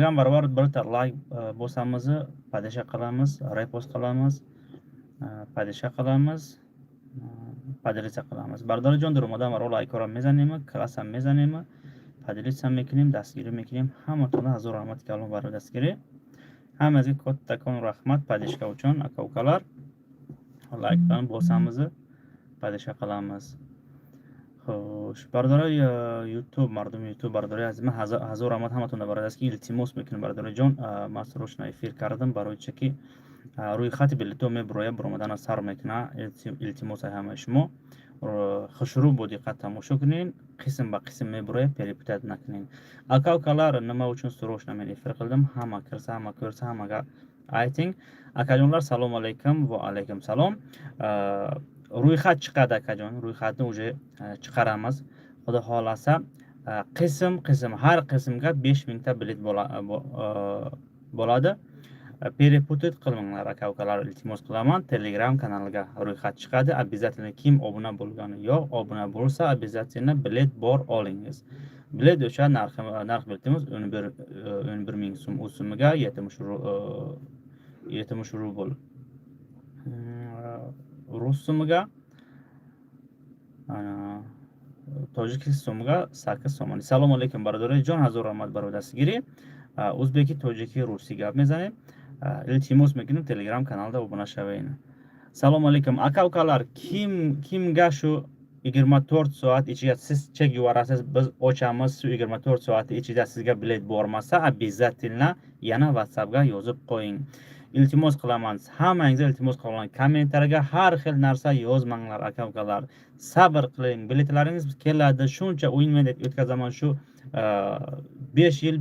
ham barobar birta like bosamiz, padisha qilamiz, repost qilamiz, padisha qilamiz, поделиться qilamiz. Бардорҷон дуромадан баро лайкора мезанем, классам мезанем, поделиться мекунем, дастгирӣ мекунем. Ҳаматона ҳазор раҳмати калон барои дастгирӣ. Ҳамагӣ коттакон раҳмат падишка учон ака-укалар. Лайктан босамыз, падиша qilamiz. Xo'sh, бардораи YouTube, мардуми YouTube бардораи азима ҳазор раҳмат ҳаматона барои даст ки илтимос мекунем. Бардораҷон, ман срочно эфир кардам барои чӣ ки рӯйхати билетҳо мебурояд, буромадана сар мекуна. Илтимоси ҳамаи шумо хушрӯ бо диққат тамошо кунен, қисм ба қисм мебурояд, перепутат накунен. Ака-укалар, нima uchun срочно мен эфир қилдим? Ҳама кирса, ҳама ko'rsa, ҳамага ayting. Akajonlar, salom alaykum va alaykum salom. Ro'yxat chiqadi akajon, ro'yxatni уже chiqaramiz. Xudo xolasa, qism har qismga 5000 ta bilet bo'ladi. Перепутать qilmanglar aka-ukalar, iltimos qilaman. Telegram kanaliga ro'yxat chiqadi. Обязательно kim obuna bo'lgani yo'q, obuna bo'lsa обязательно bilet bor olingiz. Bilet o'sha narx biletimiz 11 ming so'm, u so'miga 70 rubl. Rus so'miga, tojik so'miga 8 so'm. Salom alaykum barodarjon, ҳазор раҳмат барои дастгирӣ. Ӯзбеки, тоҷики, руси гап мезанем. Илтимос мекунем, Telegram каналда обуна шавен. Салом алейкум ака-укалар, kimga shu 24 soat ichida siz chek yuborasiz, biz ochamiz, shu 24 soat ichida sizga bilet bormasa, обязательно yana WhatsAppga yozib qo'ying. Iltimos qilaman, hammangizga iltimos qilaman, kommentariyaga har xil narsa yozmanglar aka-ukalar. Sabr qiling, biletlaringiz keladi, shuncha o'yin men o'tkazaman, shu 5 yil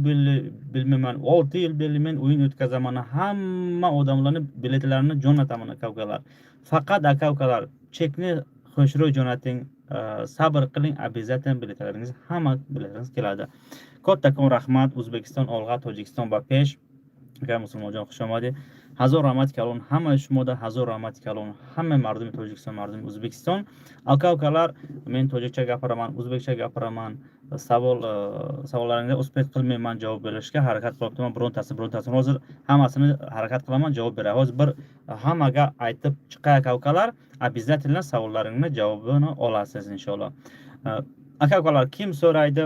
bilmayman, 6 yil bilmayman o'yin o'tkazaman. Hamma odamlarning biletlarini jo'nataman aka-ukalar. Faqat aka-ukalar chekni xushro'y jo'nating, sabr qiling, обязательно biletlaringiz, hamma biletlaringiz keladi. Kattakon rahmat. O'zbekiston olg'a, Tojikiston va pesh. Aka musulmonjon, xush omading. ҳазор раҳмати калон ҳамаи шумода, ҳазор раҳмати калон ҳамаи мардуми Тоҷикистон, мардуми Ӯзбекистон. Ака-укалар, мен тоҷикча гапираман, ӯзбекча гапираман. Саволларингизga успех qilmayman javob berishga harakat qilyapman. Birontasi hozir hammasini harakat qilaman, javob beray. Hozir bir hammaga aytib chiqay aka-ukalar, обязательно savollaringni javobini olasiz inshaalloh. Aka-ukalar, kim so'raydi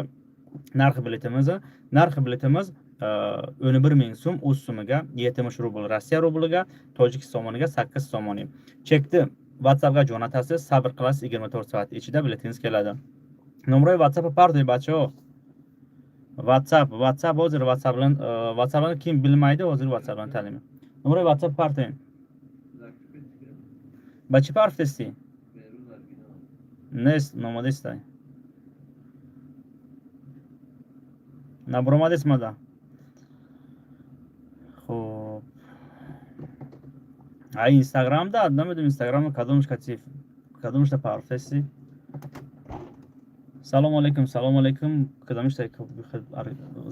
narx biletimizni? Narx biletimiz 11 ming so'm, o'z so'miga 70 rubl, Rossiya rubliga, tojik somoniga 8 somoni. Chekni WhatsAppga jo'natasiz, sabr qilasiz, 24 soat ichida biletingiz keladi. Nomroy WhatsApp pardoy bacho. WhatsApp hozir WhatsAppni kim bilmaydi, hozir WhatsAppni tanlayman. Nomroy WhatsApp pardoy. Bachi parfesti. Nes nomodestai. Nabromadis mada. Ай Instagramda, namidim Instagramda kadumishta parfesi. Salom alaykum, kadumishta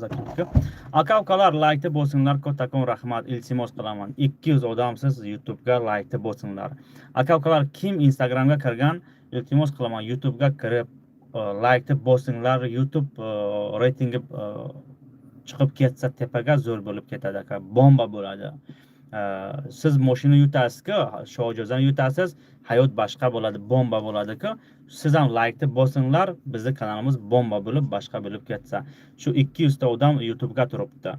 zakirka. Aka-ukalar, like bosinglar, kattakon rahmat, iltimos qilaman. 200 odamsiz YouTube'ga like bosinglar. Aka-ukalar, kim Instagramga kirgan, iltimos qilaman, YouTube'ga kirib like bosinglar. YouTube reytingi chiqib ketsa tepaga zo'r bo'lib ketadi aka, bomba bo'ladi. Siz mashina yutasiz-ku, sho'jozani yutasiz, hayot boshqa bo'ladi, bomba bo'ladi-ku. Siz ham like bosinglar, bizning kanalimiz bomba bo'lib, boshqa bo'lib ketsa. Shu 200 ta odam YouTube'ga turibdi.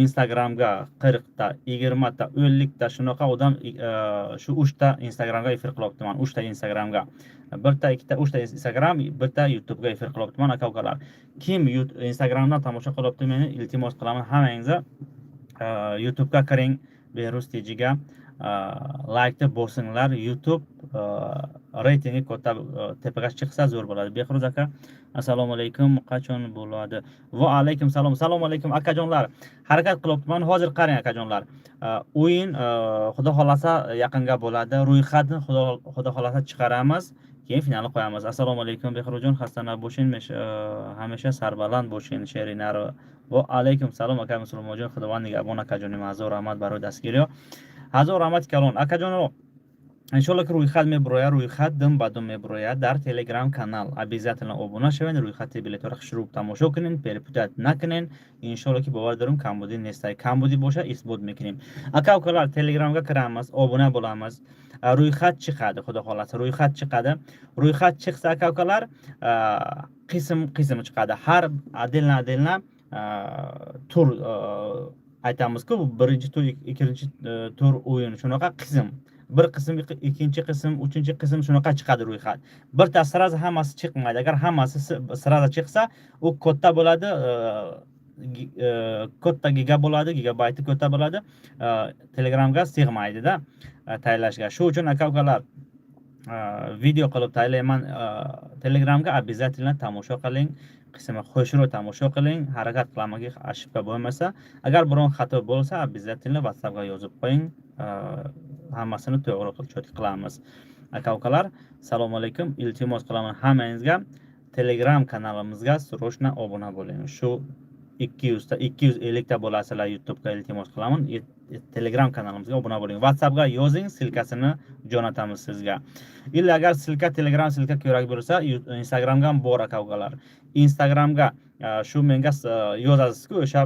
Instagramga 40 ta, 20 ta, 50 ta shunaqa odam shu 3 ta Instagramga efir qilyapman. 3 ta Instagramga. 1 ta, 2 ta, 3 ta Instagram, 1 ta YouTube'ga efir qilyapman aka-ukalar. Kim Instagramdan tomosha qilyapti, meni iltimos qilaman, hammangizga YouTube'ga kiring. Belarus TG'ga like bosinglar. YouTube reytingi katta tepaga chiqsa zo'r bo'ladi. Behruz aka, assalomu alaykum, qachon bo'ladi? Va alaykum salom. Salom alaykum akajonlar. Harakat qilyapman. Hozir qarang akajonlar. O'yin xudo xolasa yaqinga bo'ladi. Ro'yxatni xudo xolasa chiqaramiz, keyin finalni qo'yamiz. Assalomu alaykum Behruzjon, xastana bo'shin, hamisha sarbaland bo'shin, sherinaro. Va alaykum salom aka musulmonjon, xudovandiga abona akajonim, ҳазор раҳмат барои дастгирӣ. ҳазор раҳмати калон akajonlar. иншолло ки рӯйхат мебурояд, рӯйхат дум ба дум мебурояд дар Telegram канал. Обязательно обуна шавед, рӯйхати билетҳоро шуруъ тамошо кунед, перепутат накунед. Иншолло ки бовар дорам камбудӣ нест. Камбудӣ боша исбот мекунем. Ака укалар Telegramга кирамиз, обуна bo'lamiz. Рӯйхат чӣ қадр, худо xohlasa рӯйхат чӣ қадр? Рӯйхат chiqsa aka ukalar, qism чӣ қадр? Har отдельно тур aytamiz-ku, birinchi tur, ikkinchi tur o'yin shunaqa qism. Bir qism, ikkinchi qism, uchinchi qism shunaqa chiqadi ro'yxat. Birta sirazi hammasi chiqmaydi. Agar hammasi sirazi chiqsa, u katta bo'ladi, katta giga bo'ladi, gigabayti katta bo'ladi. Telegramga sig'maydi-da tayyorlashga. Shu uchun aka ukalar, video qilib tayyorlayman. Telegramga обязательно tomosha qiling. Qismi qo'shiro tomosha qiling. Harakat qilamanki ошибка bo'lmasa. Agar biron xato bo'lsa, обязательно WhatsAppga yozib qo'ying. Hammasini to'g'ri qilamiz. Aka ukalar, assalomu alaykum. Iltimos qilaman hammangizga Telegram kanalimizga srochna obuna bo'ling. Shu 250 ta bo'lasizlar YouTube'ga iltimos qilaman. Telegram kanalimizga obuna bo'ling. WhatsAppga yozing, silkasini jo'natamiz sizga. Illa agar Telegram silka kerak bo'lsa, Instagramga ham bor aka ukalar. Instagramga shu menga yozasiz-ku, o'sha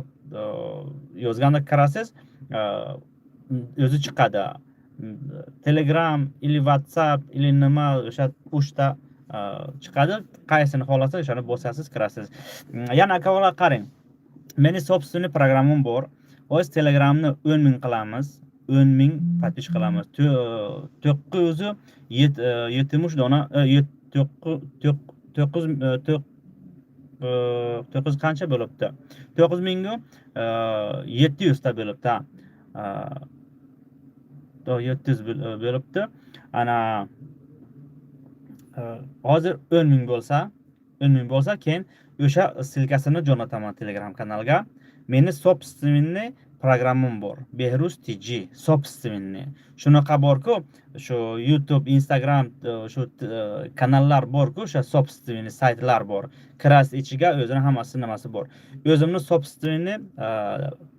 yozganda kirasiz, o'zi chiqadi. Telegram ili WhatsApp ili nima o'sha uchta chiqadi. Qaysini xohlasa o'shani bosasiz, kirasiz. Yana aka ukalar qarang. Meni собственный programmam bor. O'z Telegramni 10,000 qilamiz. 10,000 подписчик qilamiz. 970 dona 9 qancha bo'libdi? 9,700 ta bo'libdi. 700 bo'libdi. Ana hozir 10,000 bo'lsa, keyin o'sha silkasini jo'nataman Telegram kanalga. Meni собственный programmam bor. Behruz TG собственный. Shunaqa bor-ku, shu YouTube, Instagram, shu kanallar bor-ku, o'sha собственный saytlar bor. Kirasiz ichiga o'zini hammasi nimasi bor. O'zimni собственный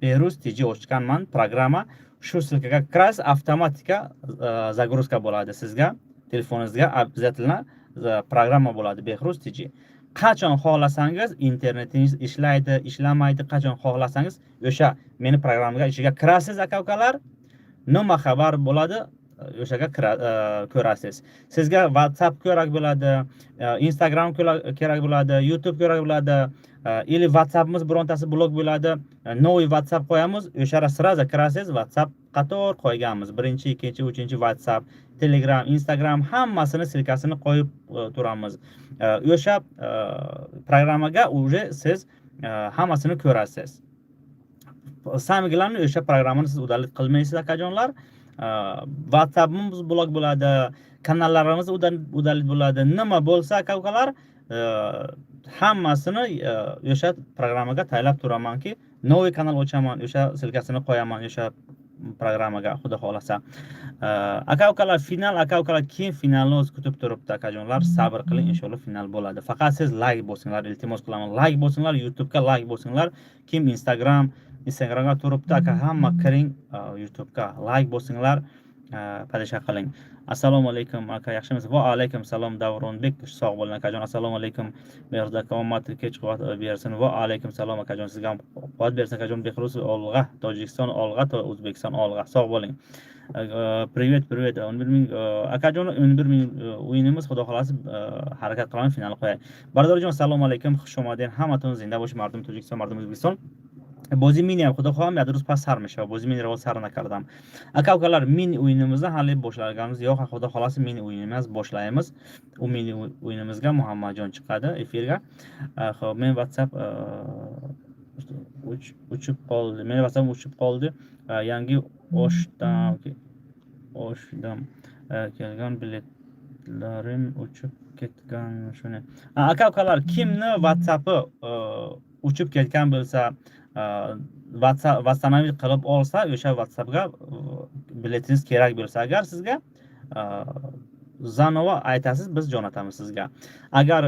Behruz TG ochganman programma. Shu silkaga kirasiz, avtomatika загрузка bo'ladi sizga, telefoningizga обязательно programma bo'ladi Behruz TG. Qachon xohlasangiz internetingiz ishlaydi, ishlamaydi, qachon xohlasangiz o'sha meni programmaga ichiga kirasiz aka ukalar. Nima xabar bo'ladi, o'shaga ko'rasiz. Sizga WhatsApp kerak bo'ladi, Instagram kerak bo'ladi, YouTube kerak bo'ladi, ili WhatsAppimiz birontasi blok bo'ladi, noy WhatsApp qo'yamiz, o'sha siraza kirasiz, WhatsApp qator qo'yganmiz. Birinchi, ikkinchi, uchinchi WhatsApp, Telegram, Instagram hammasini silkasini qo'yib turamiz. O'sha programmaga uje siz hammasini ko'rasiz. Samiglarni o'sha programmani siz udalik qilmaysiz akajonlar. WhatsAppimiz blok bo'ladi, kanallarimiz udalik bo'ladi. Nima bo'lsa aka ukalar, hammasini o'sha programmaga tayyorlab turamanki, noy kanal ochaman, o'sha silkasini qo'yaman o'sha programmaga, xudo xolasa. Aka ukalar, final aka ukalar, keyin finalni o'z kutib turibdi akajonlar. Sabr qiling, inshaalloh final bo'ladi. Faqat siz like bosinglar, iltimos qilaman. Like bosinglar, YouTube'ga like bosinglar. Kim Instagramga turibdi aka, hamma kiring YouTube'ga like bosinglar, padisha qiling. Assalomu alaykum aka, yaxshimisiz? Va alaykum salom Davronbek, sog' bo'ling akajon. Assalomu alaykum. Mehrda omadli kech quvvat bersin. Va alaykum salom akajon, sizga ham quvvat bersin akajon. Behruz olg'a, Tojikiston olg'a, O'zbekiston olg'a. Sog' bo'ling. Привет, 11,000 akajon, 11,000 o'yinimiz, xudo xolasi harakat qilaman, final qo'yay. Baradorjon, assalomu alaykum. Xush omading. Hammatun zinda bosh, mardum Tojikiston, mardum O'zbekiston. بازی مینی هم خدا خواهم یاد روز پس سر میشه. بازی مینی رو سر نکردم. اکا کلار مینی اوینمزه حالی باشلارگامز یا خدا خلاص مینی اوینمز باشلایمز. او مینی اوینمزگا محمد جان چقدر افیرگا. خب من واتساپ uçup kaldı. Benim WhatsApp uçup kaldı. Yangi oştam kelgan biletlerim uçup ketgan şunu. Aka ukalar, kimni WhatsApp'ı uçup ketgan bo'lsa, WhatsApp'ni qilib olsa, o'sha WhatsApp'ga biletingiz kerak bo'lsa, agar sizga zanova aytasiz, biz jo'natamiz sizga. Agar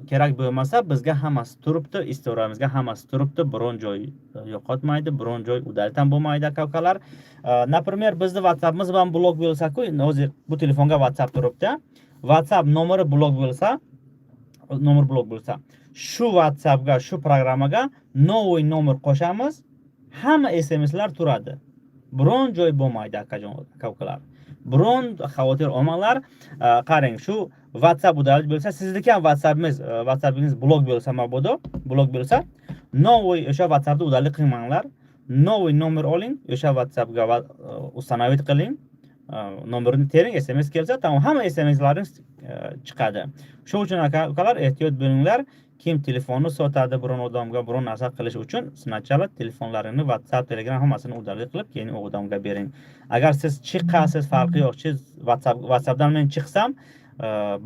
kerak bo'lmasa, bizga hammasi turibdi, istoramizga hammasi turibdi, biron joy yo'qotmaydi, biron joy udalit ham bo'lmaydi aka-ukalar. Например, bizni WhatsAppimiz bilan blok bo'lsa-ku, hozir bu telefonga WhatsApp turibdi. WhatsApp nomeri blok bo'lsa, shu WhatsAppga, shu programmaga novoy nomer qo'shamiz, hamma SMSlar turadi. Biron joy bo'lmaydi aka-ukalar. Biron xavotir olmanglar. Qarang, shu WhatsApp udalit bo'lsa, sizniki ham WhatsAppingiz blok bo'lsa, mabodo blok bo'lsa, novoy o'sha WhatsAppda udalit qilmanglar. Novoy nomer oling, o'sha WhatsAppga uстановить qiling. Nomerini tering, SMS kelsa, tamom, hamma SMSlaringiz chiqadi. Shuning uchun aka-ukalar ehtiyot bo'linglar. Kim telefonni sotadi biron odamga, biron narsa qilish uchun sначала telefonlaringni WhatsApp, Telegram hammasini udalit qilib, keyin u odamga bering. Agar siz chiqasiz, farqi yo'q, siz WhatsAppdan men chiqsam,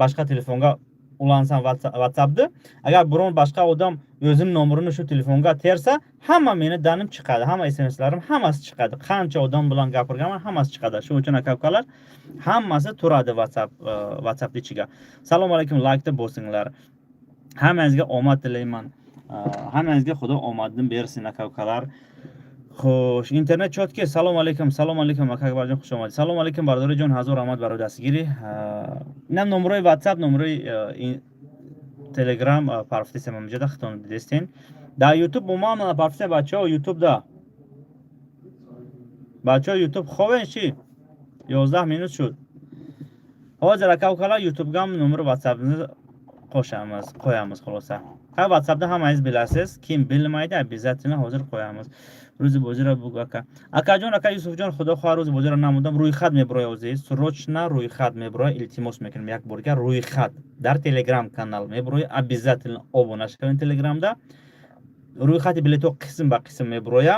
boshqa telefonga ulansam WhatsAppni, agar biron boshqa odam o'zim nomerini shu telefonga tersa, hamma meni danim chiqadi, hamma SMSlarim hammasi chiqadi. Qancha odam bilan gapirganman, hammasi chiqadi. Shuning uchun aka-ukalar hammasi turadi WhatsApp ichiga. Assalomu alaykum, like-da bosinglar. Hammangizga omad tilayman. Hammangizga Xudo omadni bersin aka-ukalar. Xo'sh, internet chotki. Assalomu alaykum aka-ukalarjon, xush omadingiz. Assalomu alaykum barodarjon, hazur omad barodasgiri. Нам номерой WhatsApp, номерой Telegram парфтеся мамҷада хитон бидестен. Да YouTube умам парфтеся бачао YouTube да. Бачао YouTube ховен чи? 11 минут шуд. Hozir aka-ukalar YouTube'ga nomer WhatsApp'ni qo'yamiz xulosa. Ha, WhatsApp'da hammangiz bilasiz. Kim bilmaydi, обязательно hozir qo'yamiz. Ro'zi bozira bu akajon, aka Yusufjon, xudo xohar ro'zi bozira namudam ro'yxat mebroy aziz. Срочно ro'yxat mebroy, iltimos mekinam yak borga ro'yxat. Dar Telegram kanal mebroy, обязательно obunash qiling Telegramda. Ro'yxati bileto qism ba qism mebroya.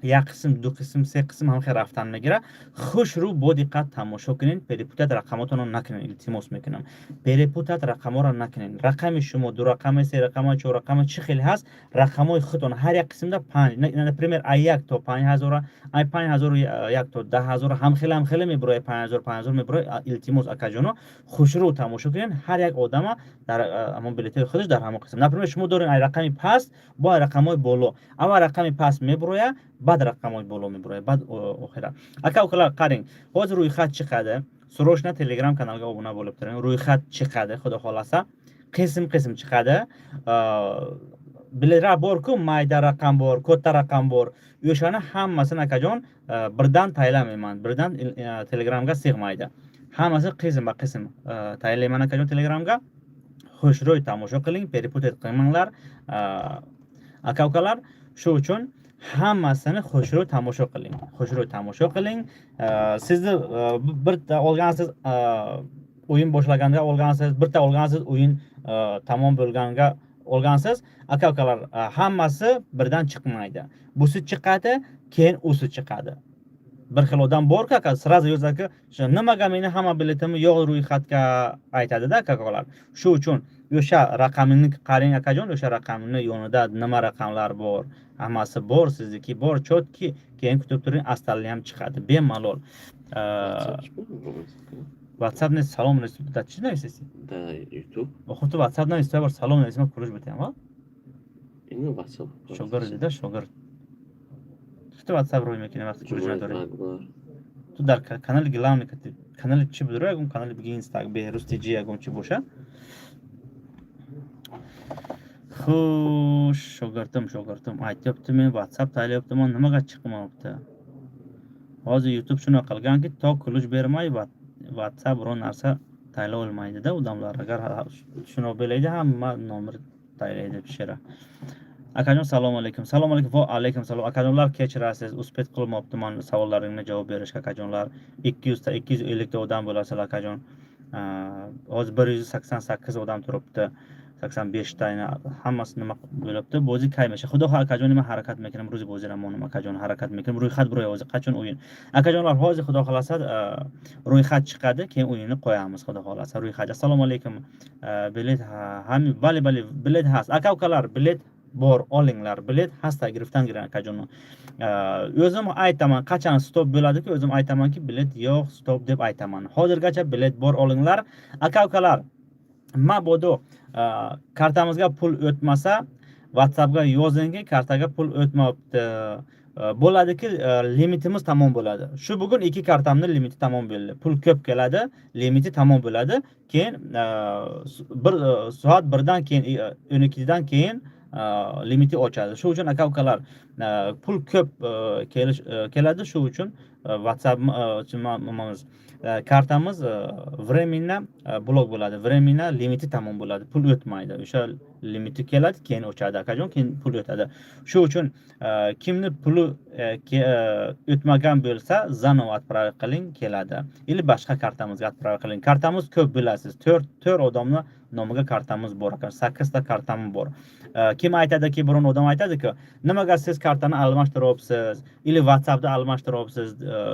یک قسم، دو قسم، سه قسم هم خیلی رفتن میگیره. خوش رو با دقت تماشا کنین. پریپوتات رقماتون رو نکنین. التماس میکنم پریپوتات رقما رو نکنین. رقم شما، دو رقم، سه رقم، چهار رقم چه خیلی هست، رقمای خودتون هر یک قسم ده 5 نه پرمیر یک تا 5000 ای 5000 یک تا 10000 هم خیلی میبره. 5000 میبره. التماس اکاجونو خوش رو تماشا کنین. هر یک آدم در همون بلیت خودش در همون قسم. نه پرمیر شما دارین ای رقمی پس با رقمای بالا، اما رقمی پس میبره بعد رقمای بالا میبره، بعد آخره. aka-ukalar qarang, hozir ro'yxat chiqadi. Срочно Telegram kanalga obuna bo'lib turing. Ro'yxat chiqadi, xudo xolasa. Qism chiqadi. Biletlar bor-ku, mayda raqam bor, katta raqam bor. O'shani hammasini akajon birdan taylamayman. Birdan Telegramga sig'maydi. Hammasi qism taylayman akajon Telegramga. Xushro'y tomosha qiling, periputet qilmanglar. Aka-ukalar, shu uchun hammasini xushro'y tomosha qiling. Sizni birta olgansiz, o'yin boshlaganda olgansiz, birta olgansiz, o'yin tamom bo'lganga olgansiz. Aka-ukalar, hammasi birdan chiqmaydi. Busi chiqadi, keyin usi chiqadi. Bir xil odam bor-ku, aka, sразу yozadi, nimaga meni hamma biletimni yo'q ro'yxatga aytadi-da aka-ukalar. Shu uchun o'sha raqamini qarang akajon, o'sha raqamni yonida nima raqamlar bor, hammasi bor, sizniki bor, chotki, keyin kutib turing, astalli ham chiqadi, bemalol. WhatsApp ne salom neyse, da chi neyse? Da YouTube. Xuddi WhatsAppdan istabar salom neyse, ko'rish bitam, ha? Endi WhatsApp. Shogir. Что WhatsApp ro'y mekina vaqt ko'rishni to'g'ri. Tu dar kanal главный, kanal chi bildiragum, kanal beginstak be rustiji agum chi bo'sha. Xo'sh, shogirdim aytyapti, men WhatsApp taylayapman, nimaga chiqmayapti? Hozir YouTube shuni qilganki, to kuluj bermay WhatsApp biron narsa taylay olmaydi-da odamlar. Agar shuni bilaydi, hamma nomer taylaydi pishira. Akajon, assalomu alaykum. Va alaykum salom. Akajonlar, kechirasiz, uspet qilmoqdiman savollaringizga javob berishga akajonlar. 200 ta 250 ta odam bo'lasizlar akajon. Hozir 188 odam turibdi. 85 ta hammasi nima bo'libdi? Bo'zi kaymasha. Xudo xoh akajon nima harakat mekinam, ro'zi bo'ziramonim akajon harakat mekinam. Ro'yxat biroy o'zi qachon o'yin. Akajonlar, hozir xudo xolasa ro'yxat chiqadi, keyin o'yinni qo'yamiz xudo xolasa. Ro'yxat. Assalomu alaykum. Bilet bali bilet has. Aka-ukalar, bilet bor olinglar bilet hasta giriftan giran akajon o'zim aytaman qachon stop bo'ladiki o'zim aytamanki bilet yo'q stop deb aytaman hozirgacha bilet bor olinglar aka ukalar mabodo kartamizga pul o'tmasa WhatsAppga yozingki kartaga pul o'tmabdi bo'ladiki limitimiz tamom bo'ladi shu bugun ikki kartamni limiti tamom bo'ldi pul ko'p keladi limiti tamom bo'ladi keyin bir soat 1dan keyin 12dan keyin limiti ochadi shu uchun aka ukalar pul ko'p keladi shu uchun WhatsApp kartamiz временно blok bo'ladi временно limiti tamom bo'ladi pul o'tmaydi o'sha limiti keladi keyin ochadi akajon keyin pul o'tadi shu uchun kimni puli o'tmagan bo'lsa zanovo отправить qiling keladi или boshqa kartamizga отправить qiling kartamiz ko'p bilasiz 4 odamni nomiga kartamiz bor ekan 8 ta kartam bor kim aytadiki biron odam aytadiki nimaga siz kartani almashtiryapsiz или WhatsAppda almashtiryapsiz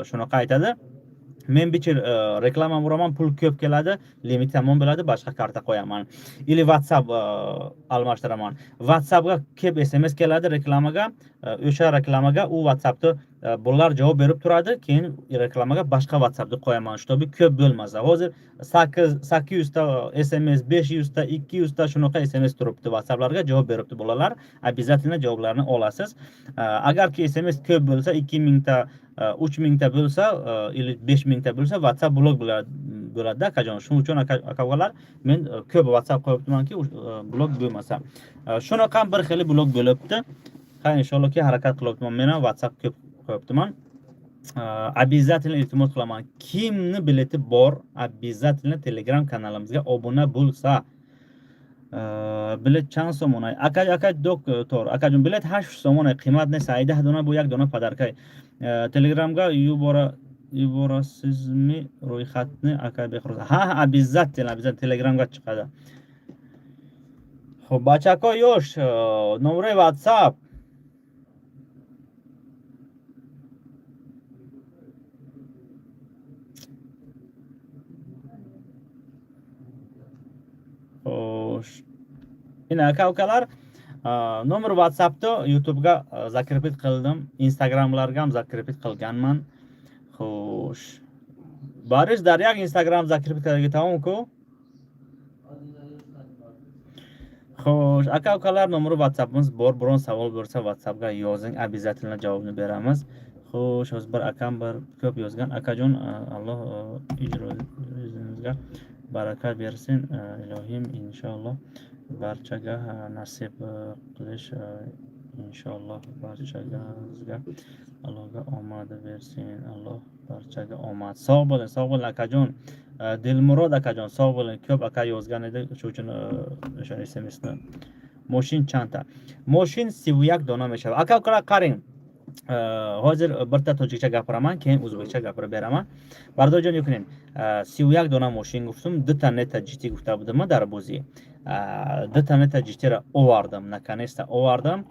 shunaqa aytadi men bichir reklama uraman pul ko'p keladi limit tamom bo'ladi boshqa karta qo'yaman или WhatsApp almashtiraman WhatsAppga ko'p SMS keladi reklamaga o'sha reklamaga u WhatsAppda bular javob berib turadi keyin reklamaga boshqa WhatsAppda qo'yaman чтобы ko'p bo'lmasa hozir 800 ta SMS 500 ta 200 ta shunaqa SMS turibdi WhatsApplarga javob beribdi bolalar обязательно javoblarni olasiz agarki SMS ko'p bo'lsa 2000 ta 3000 ta bo'lsa или 5000 ta bo'lsa WhatsApp blok bo'ladi akajon shuning uchun akalar men ko'p WhatsApp qo'yibmanki blok bo'lmasa shunaqa bir xil blok bo'libdi ha inshaallohki harakat qilyapman men ham WhatsApp ko'p qo'yibman обязательно iltimos qilaman kimni bileti bor обязательно Telegram kanalimizga obuna bo'lsa bilet chand so'm aka doktor akajon bilet 8 so'm qiymat ne 10 dona bu یک dona padarkay Telegramga yuborasizmi ro'yxatni aka bexros ha обязательно Telegramga chiqadi xo'p bachako yosh nomre WhatsApp xo'sh ina aka ukalar nomer WhatsAppni YouTube'ga zakripit qildim Instagramlarga ham zakripit qilganman xo'sh barish dar yak Instagram zakripit qilganim-ku xo'sh aka ukalar nomer WhatsAppimiz bor biron savol bo'lsa WhatsAppga yozing обязательно javobni beramiz xo'sh hozir bir akam bir ko'p yozgan akajon Alloh ijroingizga baraka bersin ilohim inshaalloh barchaga nasib qilish inshaalloh barchaga Allohga omad bersin Alloh barchaga omad sog' bo'ling akajon Dilmurod akajon sog' bo'ling ko'p aka yozgan edi shuning uchun o'sha SMSni moshin chanta moshin 31 dona meshava aka ukalar qarang hozir birta tojikcha gapiraman keyin o'zbekcha gapirib beraman bardojon yo'qning 31 dona moshin guftum 2 ta neta GT gufta budimmi dar bo'zi 2 ta neta GT ra ovardim наконец-то ovardim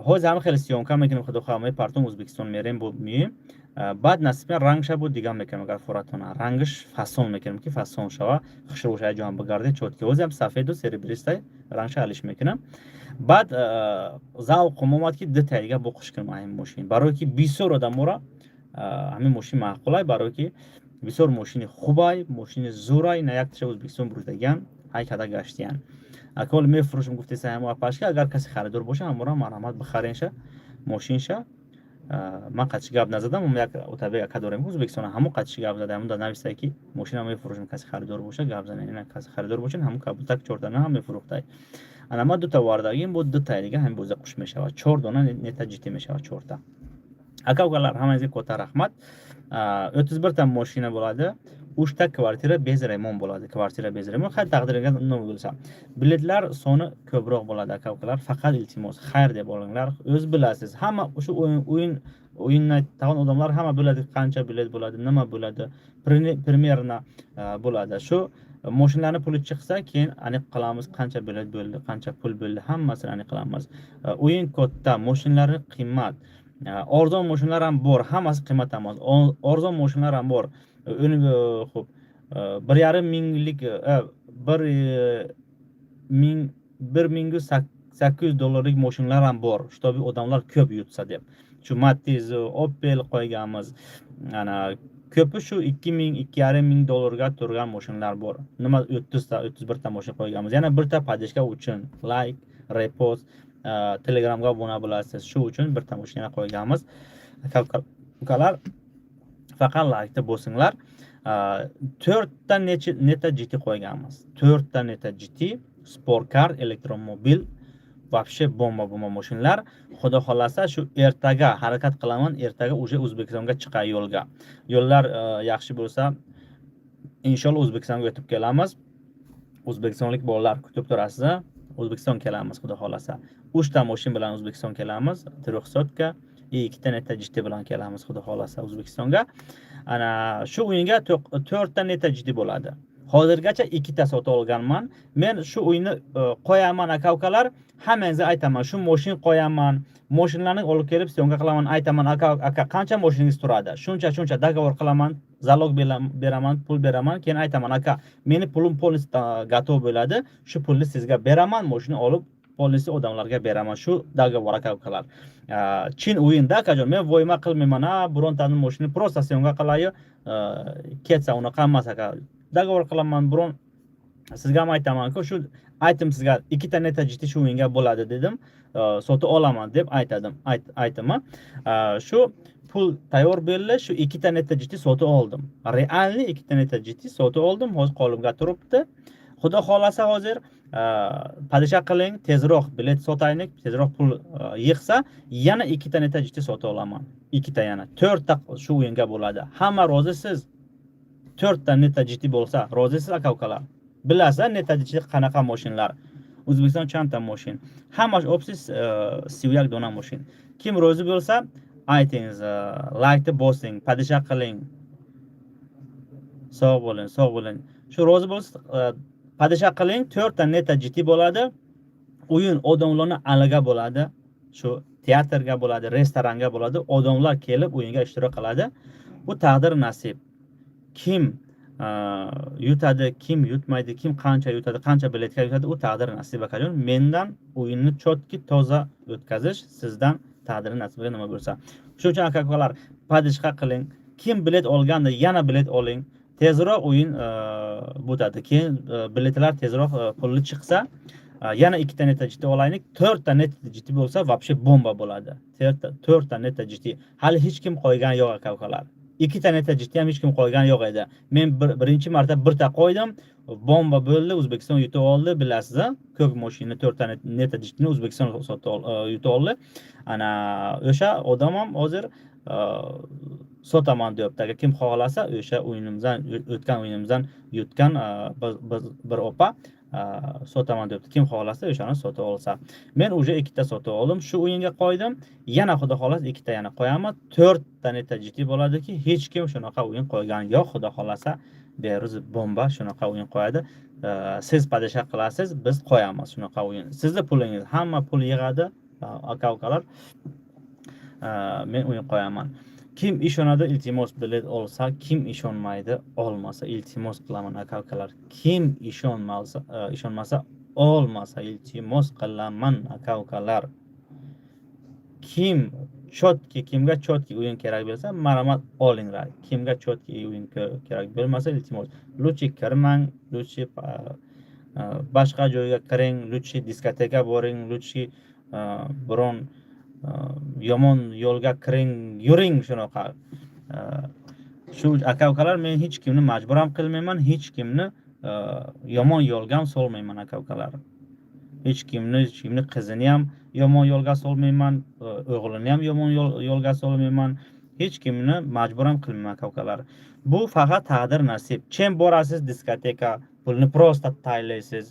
hozir ham xil syomka mekinam xudo xohlasa partum O'zbekiston merim bu miyim بعد نسبت رنگش بود دیگه میکنم اگر فراتونه رنگش فسون میکنم که فسون شوا خشروشه جان بگرده چوت که وزم سفید و سریبریسته رنگش حلش میکنم بعد ذوق اومد که دو دیگه بخوش کنم این ماشین برای که 20 آدم مورا همین ماشین معقوله برای که 20 ماشین خوبه ماشین زورای نه یک چه O'zbekiston بردگان های کدا گشتیان اکول میفروشم گفته سهم و پاشکه اگر کسی خریدار باشه همورا مرحمت بخرینشه ماشینشه من قدش گاب نزدم اون یک اتابک اکا داریم O'zbekiston همون قدش گاب زدم اون دانا نوشته کی ماشین هم میفروشم کسی خریدار باشه گاب زنه نه کسی خریدار باشه همون کابل تک 4 دانه هم میفروخته انا ما دو تا واردگیم بود دو تا دیگه هم بوزه قش میشه 4 دانه نتا جیتی میشه 4 تا اکا وگلار همه از کوتا رحمت 31 تا ماشین بولاده 3 ta kvartira bez remont bo'ladi kvartira bez remont har taqdirga nima bo'lsa biletlar soni ko'proq bo'ladi aka ukalar faqat iltimos xayr deb olinglar o'z bilasiz hamma o'sha o'yinni tag'in odamlar hamma biladi qancha bilet bo'ladi nima bo'ladi примерно bo'ladi shu mashinalarni puli chiqsa keyin aniq qilamiz qancha bilet bo'ldi qancha pul bo'ldi hammasini aniq qilamiz o'yin katta mashinalarning qiymat arzon mashinalar ham bor hammasi qiymat emas arzon mashinalar ham bor xo'p 1,5 minglik 1800 $800 mashinalar ham bor, shtobi odamlar ko'p yutsa deb. Shu Matiz, Opel qo'yganmiz. Ana ko'pi shu $2,000-2,500 turgan mashinalar bor. Nima 30 ta 31 ta mashina qo'yganmiz. Yana bitta padishka uchun like, repost, Telegramga obuna bo'lasiz. Shu uchun bitta mashina qo'yganmiz. Ukalar faqat like bosinglar. 4 ta neta GT qo'yganmiz. 4 ta neta GT, sport car, elektromobil, вообще bomba mashinalar. Xudo xolasa shu ertaga harakat qilaman, ertaga o'sha O'zbekistonga chiqay yo'lga. Yo'llar yaxshi bo'lsa, inshaalloh O'zbekistonga o'tib kelamiz. O'zbekistonlik bolalar kutib turasiz. O'zbekiston kelamiz xudo xolasa. 3 ta mashina bilan O'zbekiston kelamiz, 300 ga, 2 ta neta GT bilan kelamiz xudo xolasa O'zbekistonga. Ana shu o'yinga 4 ta neta GT bo'ladi. Hozirgacha 2 ta sotib olganman. Men shu o'yinni qo'yaman aka-ukalar. Hammangizga aytaman, shu mashina qo'yaman. Mashinalarni olib kelib stendga qilaman, aytaman aka qancha mashinangiz turadi? Shuncha dogovor qilaman, zalog beraman, pul beraman, keyin aytaman aka, meni pulim polnisda gatov bo'ladi, shu pulni sizga beraman, mashina olib polisi odamlarga beraman. Shu dogovor aka-ukalar. Chin o'yinda akajon, men voyma qilmayman, birontani mashina prosta stendga qilayo, ketsa unaqa emas aka. Dogovor qilaman, biron sizga ham aytaman-ku, shu aytim sizga 2 ta neta GT shu o'yinga bo'ladi dedim, sotib olaman deb aytaman. Shu pul tayyor bo'ldi, shu 2 ta neta GT sotib oldim. Realni 2 ta neta GT sotib oldim, hozir qo'limga turibdi. Xudo xolasa hozir padisha qiling, tezroq bilet sotaylik, tezroq pul yig'sa, yana 2 ta neta GT sotib olaman. 2 ta yana 4 ta shu o'yinga bo'ladi. Hamma rozisiz? 4 ta neta GT bo'lsa, rozisiz aka-ukalar? Bilasiz neta GT qanaqa mashinalar? O'zbekiston chanta mashin. Hammasi opsiz sivyak dona mashin. Kim rozi bo'lsa, aytingiz, like bosing, padisha qiling. Sog' bo'ling. Shu rozi bo'lsa, padisha qiling, 4 ta neta GT bo'ladi. O'yin odamlarni alaga bo'ladi. Shu teatrga bo'ladi, restoranga bo'ladi. Odamlar kelib o'yinga ishtirok qiladi. Bu taqdir nasib. Kim yutadi, kim yutmaydi, kim qancha yutadi, qancha biletga yutadi, u taqdir nasib akajon. Mendan o'yinni chotki toza o'tkazish, sizdan taqdir nasibiga nima bo'lsa. Shuning uchun aka-ukalar, padishqa qiling. Kim bilet olganda yana bilet oling. Tezroq o'yin bo'ladi. Keyin biletlar tezroq pulli chiqsa, yana 2 ta neta GT olaylik. 4 ta neta GT bo'lsa, вообще bomba bo'ladi. 4 ta neta GT. Hali hech kim qo'ygan yo'q aka-ukalar. 2 ta neta GT ham hech kim qo'ygan yo'q edi. Men birinchi marta 1 ta qo'ydim, bomba bo'ldi, O'zbekiston yutib oldi, bilasiz, ko'k mashina 4 ta neta GT ni O'zbekiston yutib oldi. Ana o'sha odam ham hozir sotaman deyapti. Agar kim xohlasa, o'sha o'yinimizdan o'tgan o'yinimizdan yutgan bir opa sotaman deyapti. Kim xohlasa o'shani sotib olsa. Men уже 2 ta sotib oldim, shu o'yinga qo'ydim. Yana xudo xolasa 2 ta yana qo'yaman. 4 ta neta GT bo'ladiki, hech kim shunaqa o'yin qo'ygan yo'q. Xudo xolasa beruz bomba shunaqa o'yin qo'yadi. Siz padisha qilasiz, biz qo'yamiz shunaqa o'yin. Sizni pulingiz, hamma pul yig'adi, aka-ukalar. Men o'yin qo'yaman. Kim ishonadi, iltimos bilet olsa, kim ishonmaydi, olmasa, iltimos qilaman aka-ukalar. Kim ishonmasa, olmasa, iltimos qilaman aka-ukalar. Kimga chotki o'yin kerak bo'lsa, marhamat olinglar. Kimga chotki o'yin kerak bo'lmasa, iltimos. Luchi kirmang, luchi boshqa joyga kiring, luchi diskoteka boring, luchi biron yomon yo'lga yuring shunaqa. Shu aka-ukalar, men hech kimni majbur ham qilmayman, hech kimni yomon yo'lga ham solmayman aka-ukalar. Hech kimni qizini ham yomon yo'lga solmayman, o'g'lini ham yomon yo'lga solmayman. Hech kimni majbur ham qilmayman aka-ukalar. Bu faqat taqdir nasib. Chem borasiz diskoteka, pulni prosta taylaysiz.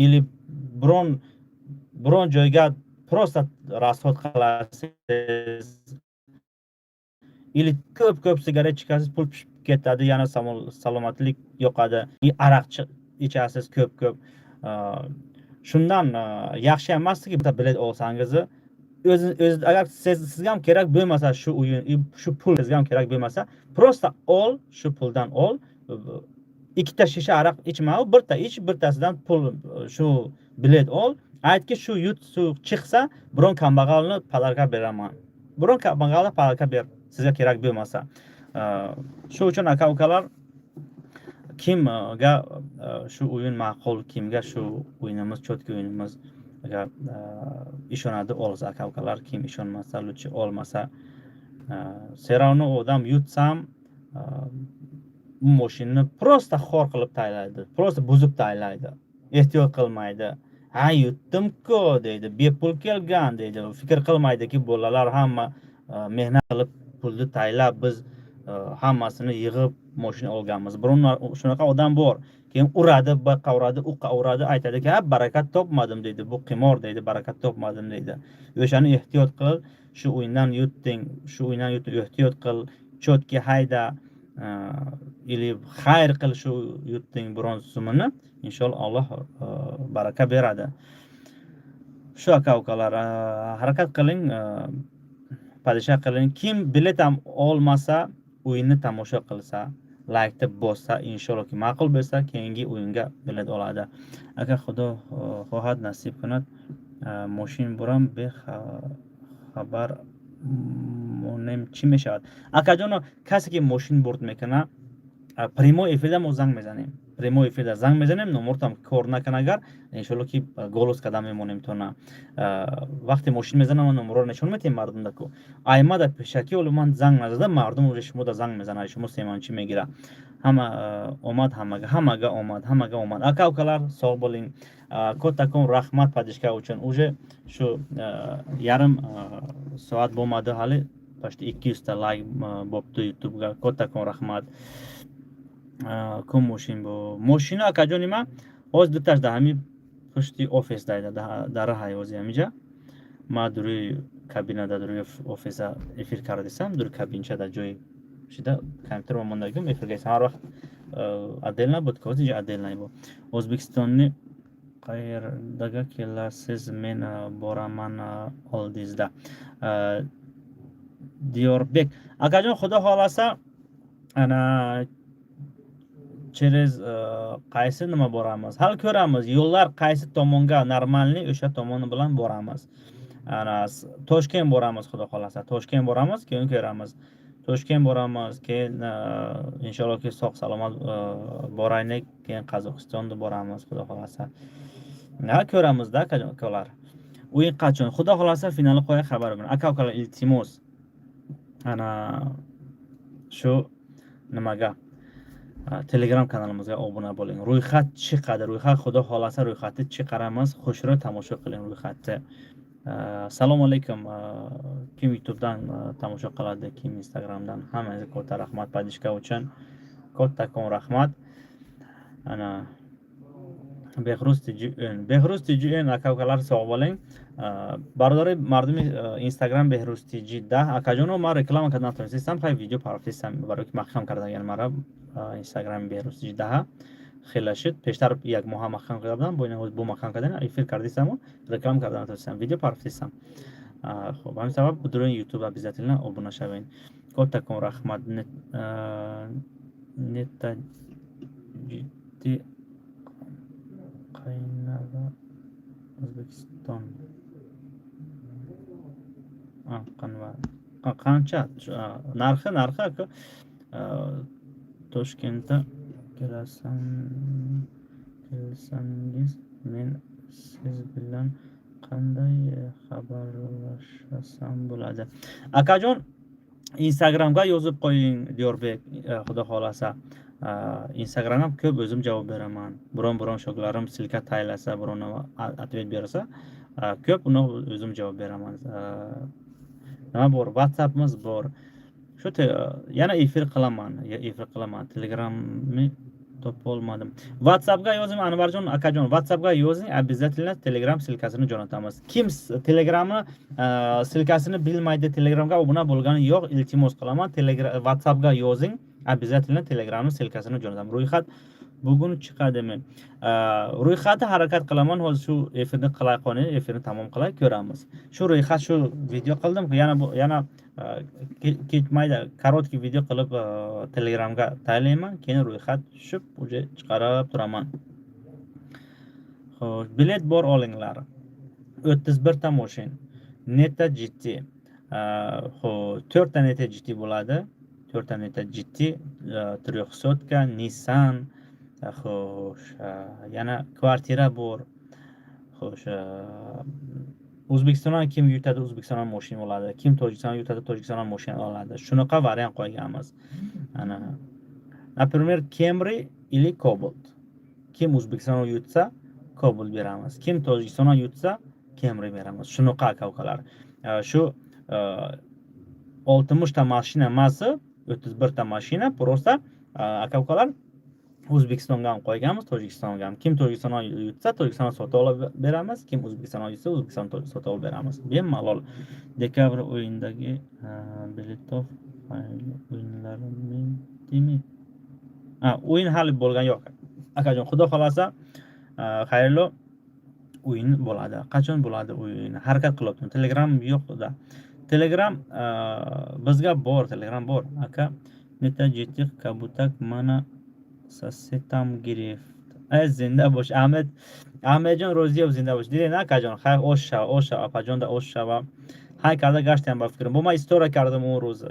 Ili biron joyga prosta rasxod qilasiz. Ili ko'p sigaret chekasiz, pul pishib ketadi, yana salomatlik yo'qadi. Aroq ichasiz ko'p. Shundan yaxshi emasligi bitta bilet olsangiz, o'z agar sizga ham kerak bo'lmasa shu o'yin, shu pul sizga ham kerak bo'lmasa, prosta ol, shu puldan ol. 2 ta shisha aroq ichma, 1 ta ich, 1 tasidan pul shu bilet ol. aytki shu yutuq chiqsa biron kambag'alni padarga beraman, biron kambag'alni padarga ber, sizga kerak bo'lmasa. Shu uchun aka ukalar, kimga shu o'yin ma'qul, kimga shu o'yinimiz cho'tki o'yinimiz agar ishonadi olsa aka ukalar, kim ishonmasa luchi olmasa, seravni odam yutsam bu mashinani prosta xor qilib taylaydi, prosta buzib taylaydi, ehtiyot qilmaydi. Ha yutdim-ku deydi, bepul kelgan deydi, fikr qilmaydiki bolalar hamma mehnat qilib pulni taylab biz hammasini yig'ib mashina olganmiz. Biron shunaqa odam bor, keyin uradi, boqqa uradi, uqqa uradi, aytadiki ha barakat topmadim deydi, bu qimor deydi, barakat topmadim deydi. O'shani ehtiyot qil, shu o'yindan yutding, shu o'yindan yutib ehtiyot qil, cho'tki hayda, ili xayr qil shu yutding biron sumini, inshaalloh Alloh baraka beradi. Shu aka ukalar, harakat qiling, padisha qiling. Kim bilet ham olmasa, o'yinni tomosha qilsa, laykni bossa, inshaalloh ki ma'qul bo'lsa, keyingi o'yinga bilet oladi. Agar Xudo xohlad nasib kunad, moshin buram be xabar monем چی میشود. اکا جانو کسی که ماشین برد میکنه پریمو افیدا ما زنگ میزنیم، پریمو افیدا زنگ میزنیم، نمرتم کار نکنه اگر انشالله که گولوس کدام میمونیم تو نه. وقتی ماشین میزنم نمره رو نشون میتیم مردم دکو ایما در پیشکی ولی من زنگ نزده، مردم رو شما در زنگ میزنه، شما سیمان چی میگیره. همه اومد، همه اومد. اکا وکلار سال بولین کتکون رحمت پادشکا وچن اوجه شو یارم ساعت بوماده حالی پشت 200 تا لایک بابتو یوتیوب گا کتکون رحمت کم ماشین بو ماشین اکا جونی ما اوز دوتاش ده همی پشتی اوفیس دایده در های اوزی همیجا ما دوری کابینه دا دوری اوفیس افیر کردیسم، دوری کابینچه دا جوی شده کامپیوتر و مندگیم افیر گیسم. هر وقت عدل نبود که اینجا عدل نبود. ازبکستانی غیر دگه کلا سیز من بارمان آلدیزده دیوربک. اگر جان خدا خالصه انا через qaysi nima boramiz, hal ko'ramiz, yo'llar qaysi tomonga normalni o'sha tomoni bilan boramiz. Ana Toshkent boramiz, xudo xolasa Toshkent boramiz, keyin ko'ramiz. Toshkent boramiz, keyin inshaalloh ki sog' salomat boraylik, keyin Qozog'istonga boramiz, xudo xolasa. Ha ko'ramizda akalar. O'yin qachon? Xudo xolasa finali qo'ya xabar bering. Aka-ukalar iltimos. Ana shu nimaga Telegram kanalimizga obuna bo'ling. Ro'yxat chiqadi. Ro'yxat xudo xolasa ro'yxatni chiqaramiz. Xushro tomosha qiling ro'yxatni. Assalomu alaykum. Kim YouTubedan tomosha qiladi, kim Instagramdan, hammangizga katta rahmat padishka uchun. Kattakon rahmat. Ana Behruz TGN aka-ukalar sog' bo'ling. Barodari mardumi Instagram Behruz TG10 akajono ma reklama кардам тавсисам, хай видео парафисам барои ки махкам кардан, яъни мара Instagram Behruz TG10 хела шуд. Пештар як моҳа махкам кардам, бо ин бо махкам кардан эфир кардисам, реклама кардан тавсисам, видео парафисам. Хуб, ҳамин сабаб будурои YouTube обязательно обуна шавен. Коттакон рахмат. Нета ҷидди Qaynava O'zbekiston. Qancha narxi aka Toshkentda kelsangiz men siz bilan qanday xabarlashsam bo'ladi? Akajon Instagramga yozib qo'ying Diyorbek, xudo xolasa. Instagramga ko'p o'zim javob beraman. Biron shogirdlarim silka taylasa, biron atvet bersa, ko'p uni o'zim javob beraman. Nima bor? WhatsAppimiz bor. Shu yana efir qilaman. Telegramni topolmadim. WhatsAppga yozing Anvarjon akajon, WhatsAppga yozing, обязательно Telegram silkasini jo'natamiz. Kim Telegramni silkasini bilmaydi, Telegramga obuna bo'lgani yo'q, iltimos qilaman, WhatsAppga yozing. Обязательно Telegramni silkasini jo'nataman. Ro'yxat bugun chiqadimi? Ro'yxatni harakat qilaman, hozir shu efirni qilay qolay, efirni tamom qilay ko'ramiz. Shu ro'yxat shu video qildim, yana ketmaydi, korotkий video qilib Telegramga taylayman, keyin ro'yxat tushib, uje chiqarib turaman. Xo'sh, bilet bor olinglar. 31 ta mashin, Netta GT. Xo'p, 4 ta Netta GT bo'ladi. 4 ta Netta GT, 300 ga Nissan. Xo'sh, yana kvartira bor. Xo'sh, O'zbekistondan kim yutadi? O'zbekistondan mashina oladi. Kim Tojikistondan yutadi? Tojikistondan mashina oladi. Shunaqa variant qo'yganmiz. Ana, например, Camry или Cobalt. Kim O'zbekistondan yutsa, Cobalt beramiz. Kim Tojikistondan yutsa, Camry beramiz. Shunaqa aka-ukalar. Shu 60 ta mashina emas, 31 ta mashina просто aka-ukalar O'zbekistonga ham qo'yganmiz, Tojikistonga ham. Kim Tojikistondan yutsa, Tojikistondan sotib olib beramiz. Kim O'zbekistondan yutsa, O'zbekistondan sotib olib beramiz. Bemalol. Dekabr oyindagi Beletov o'yinlarimidimi? O'yin hali bo'lgan yo'q. Akajon, xudo xolasa, xayrli o'yin bo'ladi. Qachon bo'ladi o'yin? Harakat qilyapman. Telegram yo'q-da. Telegram bizga bor, Telegram bor. Aka, neta jetih kabutak mana sasetam girift. Zinda bo'sh. Ahmedjon Ro'ziyev zinda bo'sh. Deydi, akajon, xayr o'sha, apajonda o'sha va hay karda gashtم با fikrim. Bu ma istoriya kardم اون روز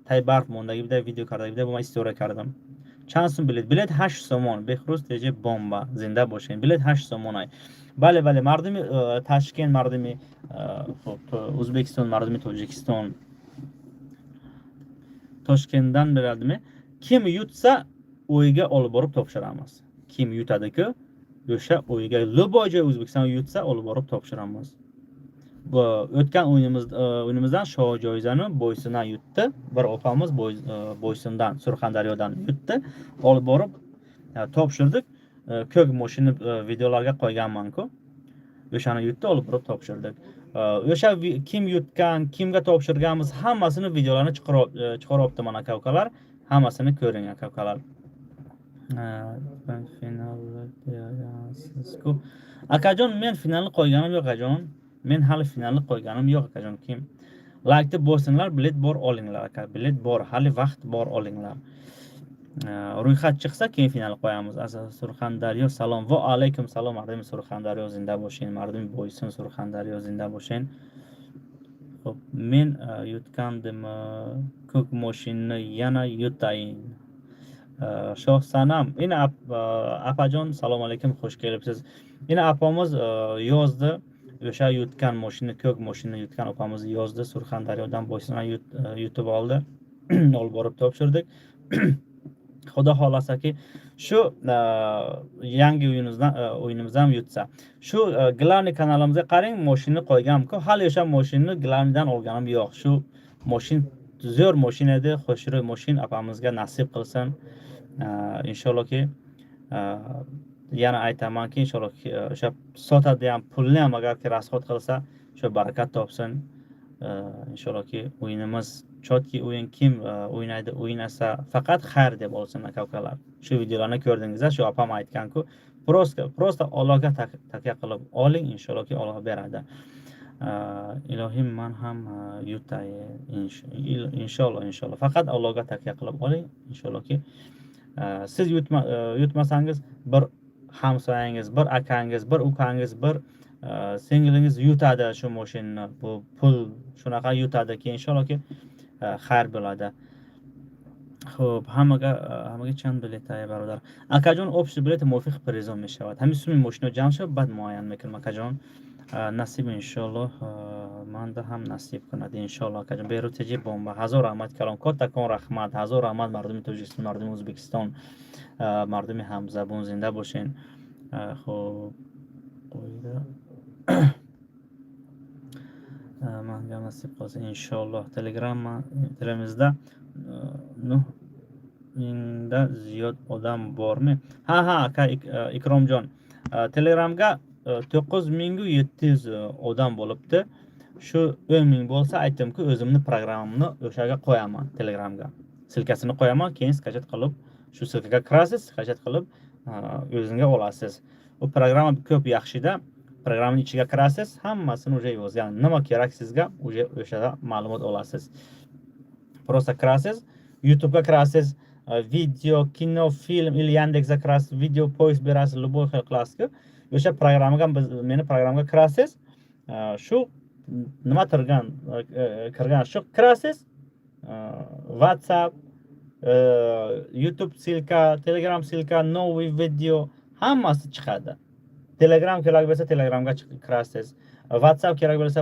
تایبارف موندگی بوده ویدیو کرده بوده. Bu ma istoriya کردم. چند سوم بلیت؟ بلیت 8 سومون. بخروز تیجه بمبا. زنده باشین. بلیت 8 سومون ای. بله مردمی تاشکند، مردمی O'zbekiston، مردمی توجیکستان. Toshkentdan beradimi? Kim yutsa o'yiga olib borib topshiramiz. Kim yutadi-ku, o'sha o'yiga Lubojoy O'zbekiston yutsa olib borib topshiramiz. Bu o'tgan o'yinimizdan Shohjoyzani Boysundan yutdi. Bir opamiz Boysundan, Surxondaryodan yutdi. Olib borib topshirdik. Ko'k mashina videolarga qo'yganman-ku. O'shani yutdi, olib borib topshirdik. O'sha kim yutgan, kimga topshirganmiz hammasini videolarini chiqaryapman aka-ukalar. Hammasini ko'ring aka-ukalar. Akajon, men finalni qo'yganim yo'q akajon. Men hali finalni qo'yganim yo'q akajon. Kim laykni bosinglar, bilet bor olinglar aka. Bilet bor, hali vaqt bor olinglar. Ro'yxat chiqsa keyin final qo'yamiz. Surxondaryo salom. Va alaykum salom. Mardim Surxondaryo zinda bo'shin. Mardim Boysun Surxondaryo zinda bo'shin. Xo'p, men yutgandim. Ko'k mashinani yana yutayin. Shoh Sanam. Ina apajon salom alaykum, xush kelibsiz. Ina apamiz yozdi. O'sha yutgan mashina, ko'k mashina yutgan opamiz yozdi. Surxondaryodan Boysundan yutib oldi. Olib borib topshirdik. Xudo xolasaki shu yangi o'yinimizdan yutsa. Shu Glavni kanalimizga qarang, mashina qo'yganman-ku. Hali o'sha mashinani Glavnidan olganim yo'q. Shu mashin zo'r mashina edi. Xo'shro'y mashin apamizga nasib qilsin. Inshaallohki yana aytamanki, inshaallohki o'sha sotadi ham, pulni ham agarki rasxod qilsa, shu barakat topsin. Inshaallohki o'yinimiz chotki o'yin, kim o'ynasa faqat xayr deb olsin aka-ukalar. Shu videolarni ko'rdingizlar, shu opam aytgan-ku, prosta Allohga takya qilib oling, inshaallohki Alloh beradi. Ilohim men ham yutay inshaalloh. Faqat Allohga takya qilib oling, inshaallohki siz yutmasangiz bir hamsoyangiz, bir akangiz, bir ukangiz, bir singlingiz yutadi shu mashinani. Bu pul shunaqa yutadi ki inshaallohki xayr bo'ladi. Xo'p, hammaga chand bilet ای برادر. akajon, общий билет موافق призом میشود. همین سومی ماشینا جمع شد بعد معین میکنم akajon. نصیب انشالله منده هم نصیب کند انشالله akajon. بیروتجی بمب. هزار رحمت کلام کاتکان رحمت. هزار رحمت مردم توجیکستان، مردم ازبکستان، مردم همزبون زنده باشین. خب qo'ydi. Menga nasib qilsa inshaalloh telegramimizda mingda ziyod odam bormi? Ha aka Ikromjon. Telegramga 9700 odam bo'libdi. Shu 10000 bo'lsa aytdimku, o'zimni programmamni o'shaga qo'yaman Telegramga. Silkasini qo'yaman, keyin skachat qilib, shu silkaga kirasiz, skachat qilib o'zingizga olasiz. Bu program ko'p yaxshida. Programning ichiga kirasiz, hammasini уже yozgan. Nima kerak sizga, o'shada ma'lumot olasiz. Prosta kirasiz, YouTube'ga kirasiz, video, kino, film, или Yandexga kirasiz, video post berasiz, любой xil qilasiz. O'sha programga meni programga kirasiz, shu nima kirgan shu kirasiz, WhatsApp, YouTube silka, Telegram silka, новый video hammasi chiqadi. Telegram kerak bo'lsa Telegramga kirasiz. WhatsApp kerak bo'lsa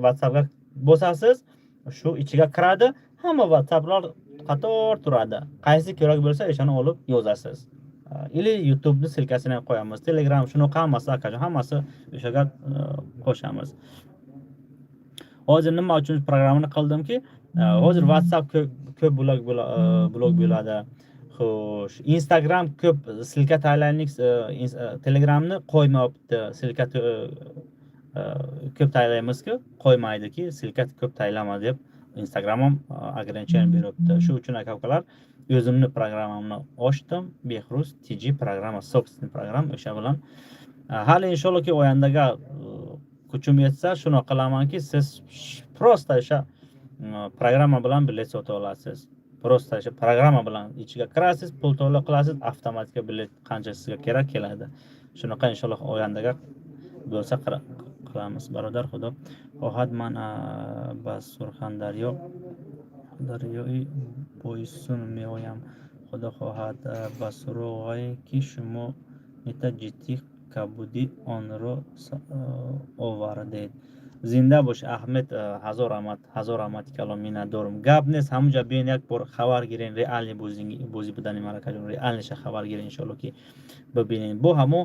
WhatsAppga bosasiz, shu ichiga kiradi. Hamma WhatsApplar qator turadi. Qaysi kerak bo'lsa o'shani olib yozasiz. Ili YouTube'ni silkasini qo'yamiz. Telegram shunaqa hammasi akajon, hammasi o'shaga qo'shamiz. Hozir nima uchun programmani qildimki, hozir WhatsApp ko'p blog bo'ladi. Xo'sh, Instagram ko'p silka tayyorlaylik, Telegramni qo'ymayapti. Silka ko'p tayyorlaymiz-ku, qo'ymaydiki, silka ko'p tayyorlama deb Instagram ham ограничение beryapti. Shu uchun aka-ukalar o'zimni programmamni ochdim. Behruz TG programma, собственный program, o'sha bilan hali inshaallohki o'yandaga kuchim yetsa shuni qilamanki, siz prosta o'sha programma bilan bilet sota olasiz. Prosta o'sha programma bilan ichiga kirasiz, pul to'la qilasiz, avtomatik bilet qancha sizga kerak keladi. Shunaqa inshaalloh o'yandaga bo'lsa qilamiz. Barodar xudo xohlad, man bas Surxondaryo Boysun meoyam. Xudo xohlad basro'g'ayki shimo neta jiddiy kabudi onro ovarded. Zinda bosh Ahmed, hazor rahmat kalom minnatdorim. Gap nes hamuja bein yak bor xabar girin, realni bo'zi bidanim marakajon, realni xabar girin inshaalloh ki bibinin. Bu hamu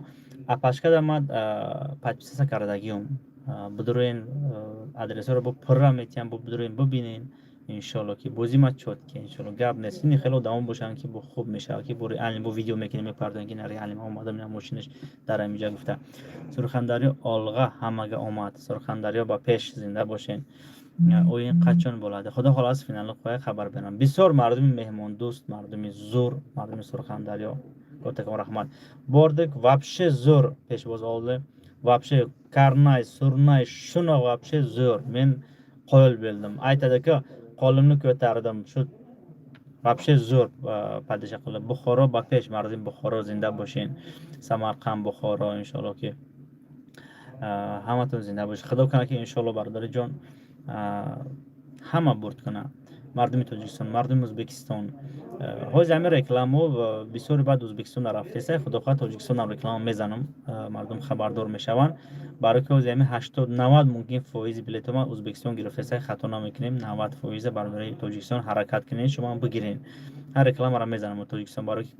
apashka damad подписаться кардагиум. Будурен адресро бо параметрам бо будурен бибинин иншаллоh ки бози ма чотки иншаллоh гап нест. Ин хело давом бошан ки бо хуб меша ки бо реально бо видео мекунем мепардон ки на реально омадам на машинаш дар амиҷа гуфта. Сурхандарё олга ҳамага омад. Сурхандарё ба пеш зинда бошен. Оин қачон bo'ladi? Xudo xolos finalni qo'ya xabar beraman. Bisyor mardumi mehmondo'st, mardumi zo'r, mardumi Surxondaryo. Kattakon rahmat. Bordik, вообще zo'r peshvoz oldi. Вообще karnay, surnay, shuna вообще zo'r. Men qo'l berdim. Aytadi-ku, qo'limni ko'tardim. Shu вообще zo'r padisha qilib. Buxoro Bapesh, mardim Buxoro zinda bo'shin. Samarqand, Buxoro inshaalloh ki hammatun zinda bo'sh. Xudo kanaki inshaalloh barodarijon hamma burd kana. Мардуми Тоҷикистон, мардуми Ӯзбекистон. Ҳозир ҳамин рекламу бисёри баъд Ӯзбекистон рафтеса, худо хоҳад Тоҷикистон ҳам реклама мезанам, мардум хабардор мешаванд. Барои ки ҳозир ҳамин 80-90 мумкин фоизи билетома Ӯзбекистон гирифтеса, хато намекунем. 90% бародари Тоҷикистон ҳаракат кунед, шумо ҳам бигирен. Ҳар рекламаро мезанам Тоҷикистон, барои ки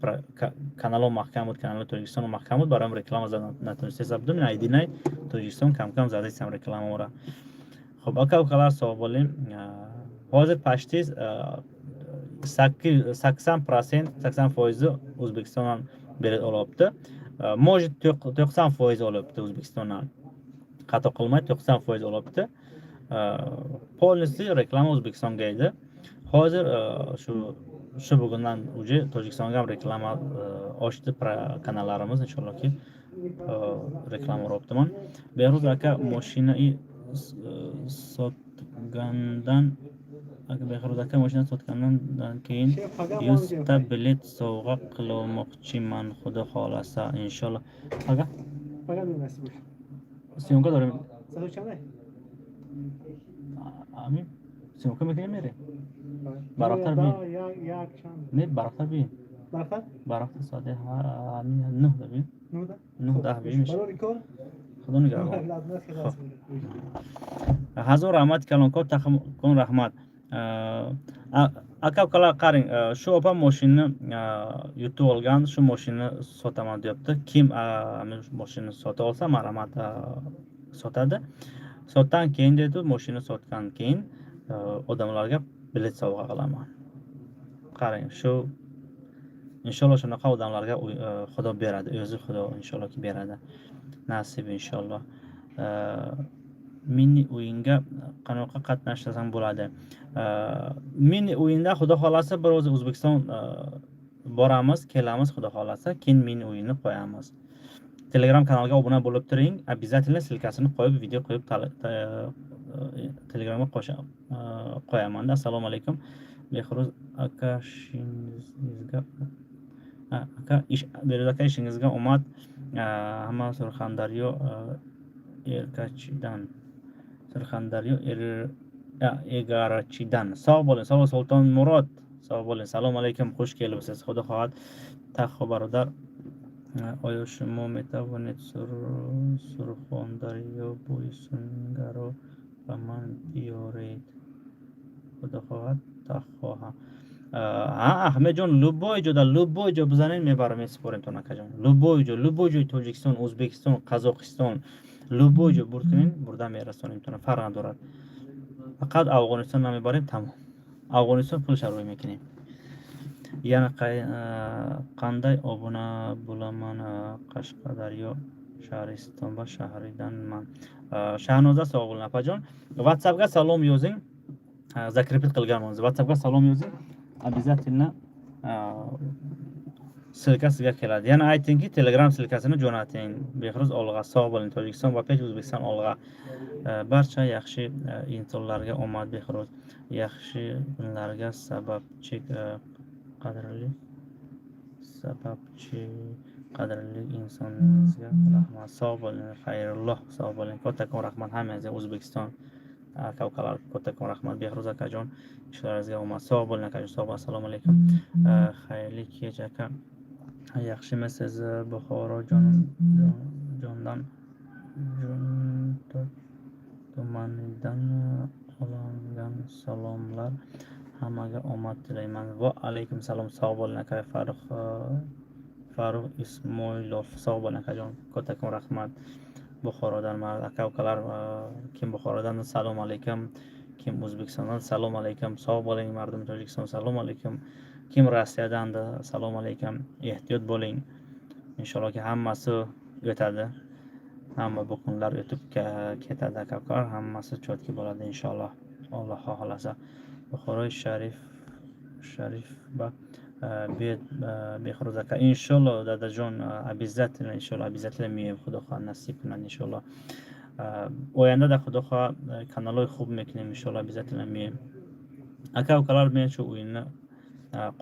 каналҳо маҳкам буд, каналҳои Тоҷикистон маҳкам буд, барои реклама зада натонистеса. Бидуни айдинаи Тоҷикистон кам-кам задистам рекламаро. Хуб, aka-ukalar sog' bo'ling. Hozir pashtiz 80% O'zbekistondan bilet olyapti. Может 90% olyapti O'zbekistondan. Xato qilmay 90% olyapti. Полностью reklama O'zbekistonga edi. Hozir shu bugundan uje Tojikistonga ham reklama ochdi kanallarimiz, inshaallohki reklama uryapman. Behruz aka mashinai sotgandan Behruz aka mashina sotgandan keyin 100 ta bilet sovg'a qilmoqchiman, xudo xolasa inshaalloh. Aga nasib bo'lsin. Syomka داریم. Saat chanda? Amin. Syomka میکنیم میره. Ya برابر بین. chand. نه برابر بین. Barqat? برابر ساده همین 9 تا بین. 9 تا بین میشه. Baror ikon. خدا نگهدار. Ladna xelas. Hazor rahmat kalonkor taqim rahmat. Aka-ukalar qarang, shu opa mashinani yutib olgan, shu mashinani sotaman deyapti. Kim mashinani sota olsa, marhamat sotadi. Sotdan keyin dedi, mashina sotgan keyin odamlarga bilet sovg'a qilaman. Qarang, shu inshaalloh shunaqa odamlarga Xudo beradi, o'zi Xudo inshaallohki beradi. Nasib inshaalloh. Mini o'yinga qanaqa qatnashsam bo'ladi? Mini o'yinda Xudo xolasa bir o'zi O'zbekiston boramiz, kelamiz, Xudo xolasa keyin mini o'yinni qo'yamiz. Telegram kanalga obuna bo'lib turing, обязательно silkasini qo'yib, video qo'yib Telegramga qo'yaman. Assalomu alaykum. Behruz aka ishingizga Behruz aka ishingizga omad. Hamma Surxondaryo Erkachidan Surxondaryo Egarachidan. Sog' bo'ling, sog' bo'ling Sulton Murod. Sog' bo'ling. Assalomu alaykum, xush kelibsiz. Xudo xohlasa Taxo barodar oyo shimo metavonet Surxondaryo bo'yi singaro va man biyored. Xudo xohlasa Taxo Ahmedjon любой joy bizaning mebarim esporim to nakajon. Любой joy Tojikiston, O'zbekiston, Qozog'iston, любой joy burkinin buradan merasonim to farq ندارد. Faqat Afg'oniston mebarim tamom. Afg'oniston pul sharoy mekinim. Yana qanday obuna bo'laman Qashqadaryo Shahriston va shahridanman. Shahnoza sog' bo'ling opajon. WhatsAppga salom yozing. Закрепить qilganmiz. WhatsAppga salom yozing. Обязательно ссылка sizga keladi. Yana aytingki Telegram ссылкасini jo'nating. Behruz olg'a sog' bo'ling. Tojikiston va pech O'zbekiston olg'a. Barcha yaxshi insonlarga omad Behruz. Yaxshi kunlarga sababchi qadrli insoningizga rahmat. Sog' bo'ling. Xayrulloh sog' bo'ling. Kattakon rahmat hammangizga O'zbekiston kavkalar kattakon rahmat Behruz akajon. Ishlaringizga omad. Sog' bo'ling akajon. Sog' bo'ling. Assalomu alaykum. Xayrli kech aka. Yaxshimisiz? Buxoro jondan tumanidan olingan salomlar. Hammaga omad tilayman. Va alaykum salom. Sog' bo'ling aka. Farruh Ismoilov. Sog' bo'ling akajon. Kattakon rahmat. Buxorodan aka ukalar kim Buxorodan salom alaykum, kim O'zbekistondan salom alaykum, sog' bo'ling mardum Tojikiston salom alaykum, kim Rossiyadan salom alaykum, ehtiyot bo'ling. Inshaalloh hammasi o'tadi. Hamma bu kunlar o'tib ketadi aka ukalar, hammasi chotki bo'ladi inshaalloh. Alloh xohlasa. Buxoro Sharif va Behruz aka inshaalloh dadajon обязательно میایم خدا خواهد نصیب کنه انشالله آینده در خدا خواهد کانالای خوب میکنیم انشالله обязательно میایم aka ukalar men shu o'yinni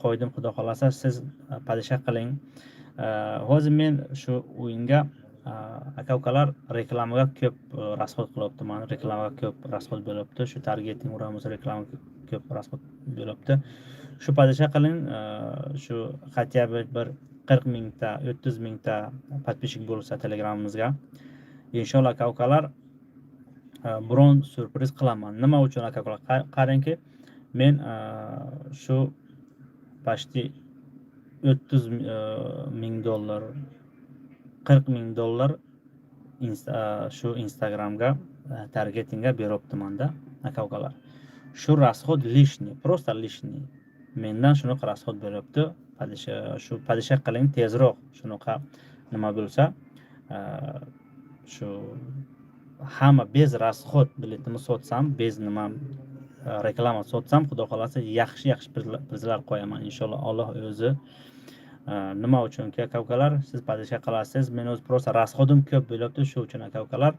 qo'ydim xudo xolasa siz padishah qiling hozir men shu o'yinga aka ukalar reklamaga ko'p расход qilyapman reklamaga ko'p расход bo'lyapti shu targeting uramiz reklamaga ko'p расход bo'lyapti shu padishah qiling shu хотя бы bir 40 mingta 30 mingta подписчик bo'lsa telegramimizga inshaalloh aka ukalar biron surpriz qilaman nima uchun aka ukalar qarangki men shu почти 30 ming dollar 40 ming dollar shu Instagramga targetingga beryapman-da aka ukalar shu расход лишний просто лишний mendan shunaqa расход beryapti shu padishah qiling tezroq shunaqa nima bo'lsa shu hamma bez расход biletini sotsam bez nima reklama sotsam xudo xolasa yaxshi prizlar qo'yaman inshaalloh Alloh o'zi nima uchunki aka ukalar siz padishah qilasiz men o'z просто расходim ko'p bo'lyapti shu uchun aka ukalar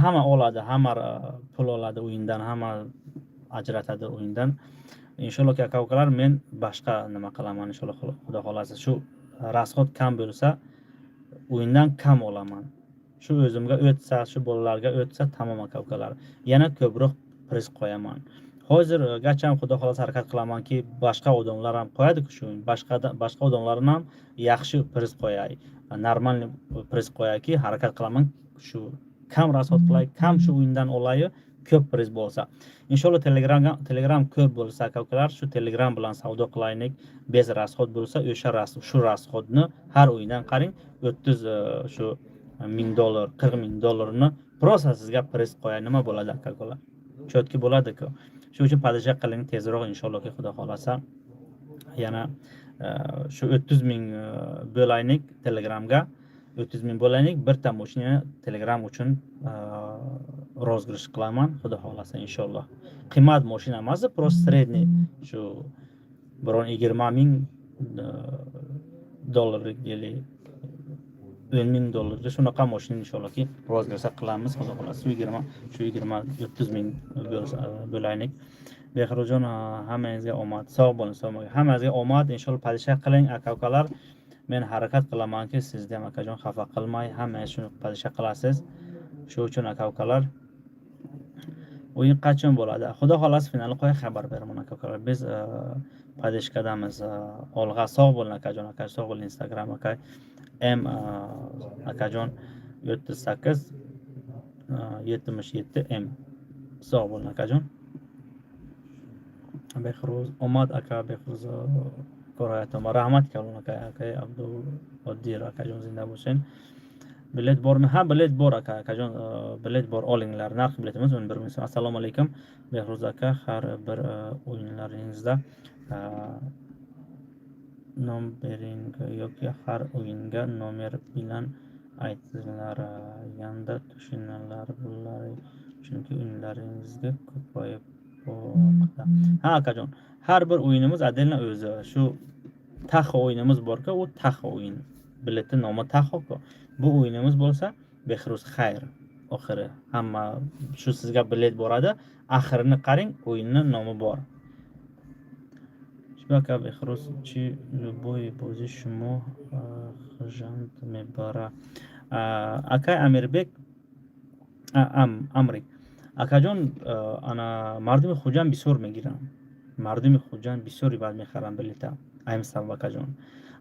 hamma oladi hamma pul oladi o'yindan hamma ajratadi o'yindan inshaalloh aka ukalar men boshqa nima qilaman inshaalloh xudo xolasa shu расход kam bo'lsa o'yindan kam olaman shu o'zimga o'tsa shu bolalarga o'tsa tamom aka ukalar yana ko'proq priz qo'yaman hozir gacham xudo xolasa harakat qilamanki boshqa odamlar ham qo'yadi-ku shu boshqa odamlarni ham yaxshi priz qo'yay normal priz qo'yayki harakat qilaman shu kam расход qilay kam shu o'yindan olay ko'p priz bo'lsa inshaalloh telegram ko'p bo'lsa aka ukalar shu telegram bilan savdo qilaylik bez расход bo'lsa o'sha shu расходni har o'yindan qarang 30 shu $1000 $40,000 просто sizga priz qo'yay nima bo'ladi aka ukalar chotki bo'ladi-ku shu uchun padishah qiling tezroq inshaalloh xudo xolasa yana shu 30 ming bo'laylik telegramga 30 ming bo'laylik bitta mashina telegram uchun rozgirish qilaman xudo xolasa inshaalloh qiymat mashina emas просто средний shu biron 20 ming dollarlik deylik $10,000 shunaqa mashina inshaallohki rozgirish qilamiz xudo xolasa 30 ming bo'laylik Behruzjon hammangizga omad sog' bo'ling hammangizga omad inshaalloh padishah qiling aka ukalar men harakat qilamanki sizni ham akajon xafa qilmay hammangiz shuni padishah qilasiz shu uchun aka ukalar o'yin qachon bo'ladi? Xudo xolasi finali qo'ya xabar beraman akalar. Biz padishkadamiz. Olg'a sog' bo'ling akajon, aka sog' bo'ling. Instagram aka m akajon 78 77 m sog' bo'ling akajon. Behruz Omad aka, Behruz ko'rayapman. Rahmat kalon aka, Abdul Oddir akajon zinda bo'lsin. Bilet bormi? Ha, bilet bor aka, akajon bilet bor, olinglar. Narx biletimiz 11 ming so'm. Assalomu alaykum Behruz aka, har bir o'yinlaringizda nom bering yoki har o'yinga nomer bilan aytinglar, yanda tushunarlar bular, chunki o'yinlaringizga ko'payib boqdi. Ha akajon, har bir o'yinimiz отдельно o'zi. Shu tax o'yinimiz bor-ku, u tax o'yin. Bileti nomi tax-ku. Bu o'yinimiz bo'lsa Behruz xayr. Oxiri hamma shu sizga bilet boradi, oxirini qarang, o'yinning nomi bor. Aka Behruz chi любой bo'zi shimo xijant mebara. Aka Amirbek Amrik. Akajon ana мардуми хуҷан бисёр мегирам. Мардуми хуҷан бисёри бад мехарам билета. Айм саб акаjon.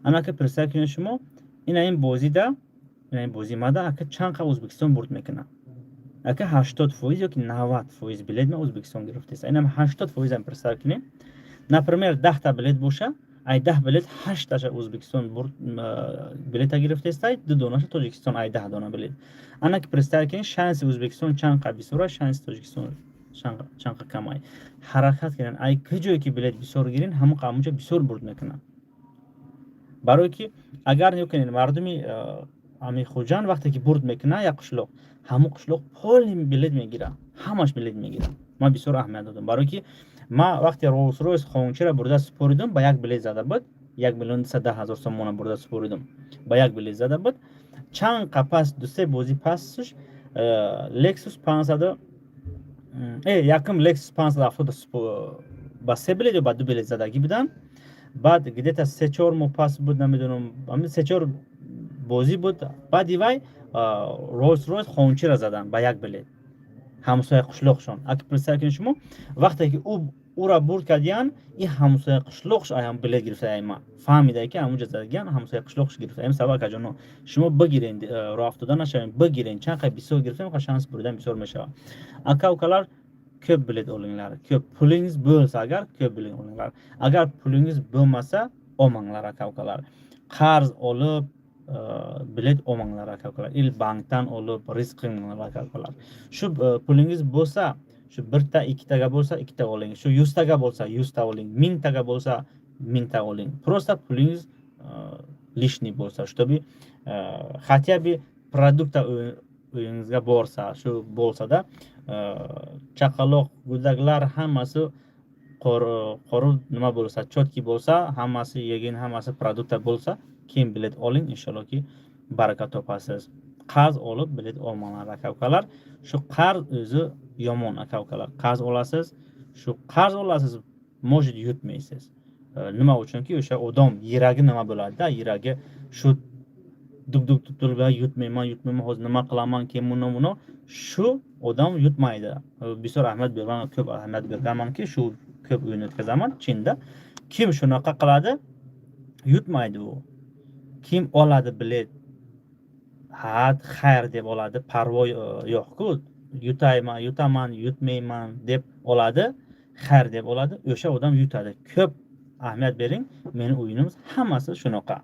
Ана ка представь кунед шумо ин бозида, ин бози мада ака чанд қа O'zbekiston бурд мекунад. Ака 80% yoki 90% bilet ма O'zbekiston гирифтест. Ин 80% ам представь кунед. Например, 10 та билет боша, ай 10 билет 8 таша O'zbekiston бурд билета гирифтест, ай 2 донаша Tojikiston, ай 10 дона билет. Ана ки представь кунед шанси O'zbekiston чанд қа бисёр, шанси Tojikiston чанд қа кам ай. Ҳаракат кунед, ай ки ҷое ки билет бисёр гирин, ҳамон қа амунҷа бисёр бурд мекунад. Барое ки агар нёкунед мардуми ами хуҷан вақте ки бурд мекунад як қишлоқ, ҳамон қишлоқ полни билет мегирад, ҳамаш билет мегирад. Ман бисёр аҳамият додам, барое ки ма вақте Rolls-Royce Xonchira бурда супоридам, ба як билет зада буд, 1,110,000 сомона бурда супоридам, ба як билет зада буд. Чанд қа пас 2-3 бози пасш Lexus 500 яким Lexus 570 ба 3 билет ба 2 билет задаги будан. Баъд где-то 3-4 моҳ пас буд, намедонам, 3-4 бозӣ буд. Баъди вай Rolls-Royce Xonchira задан ба як билет. ҳамсояи қишлоқшон. Аки представь кунед шумо, вақте ки ура бурд кардиян, ин ҳамсояи қишлоқш аям билет гирифта айма. Фаҳмида ки амунҷа задагиян ҳамсояи қишлоқш гирифта. Ин сабаб акаҷоно, шумо бигирен, роҳ афтода нашавен, бигирен, чанд қа бисёр гирифта, ин шанс бурдан бисёр мешавад. Ака укалар ko'p bilet olinglar. Ko'p pulingiz bo'lsa agar ko'p bilet olinglar. Agar pulingiz bo'lmasa, olmanglar aka ukalar. Qarz olib bilet olmanglar aka ukalar. Il bankdan olib rizq qilinglar aka ukalar. Shu pulingiz bo'lsa, shu 1 ta 2 taga bo'lsa 2 ta oling. Shu 100 taga bo'lsa 100 ta oling. 1000 taga bo'lsa 1000 ta oling. Просто pulingiz lishniy bo'lsa, чтобы хотя бы продукта uyingizga borsa, shu bo'lsa-da chaqaloq, go'daklar hammasi qo'rib nima bo'lsa, chotki bo'lsa, hammasi yegin, hammasi produktda bo'lsa, keyin bilet oling, inshaallohki baraka topasiz. Qarz olib bilet olmanglar aka ukalar. Shu qarz o'zi yomon aka ukalar. Qarz olasiz, shu qarz olasiz, может yutmaysiz. Nima uchunki o'sha odam yuragi nima bo'ladi-da, yuragi shu duk bilan yutmayman, hozir nima qilaman, keyin buni shu odam yutmaydi. Bisyor ahamiyat beraman, ko'p ahamiyat berganmanki, shu ko'p o'yin o'tkazaman chinda. Kim shunaqa qiladi, yutmaydi u. Kim oladi bilet, xayr deb oladi, parvo yo'q-ku. Yutaman, yutmayman deb oladi, xayr deb oladi, o'sha odam yutadi. Ko'p ahamiyat bering, meni o'yinimiz hammasi shunaqa.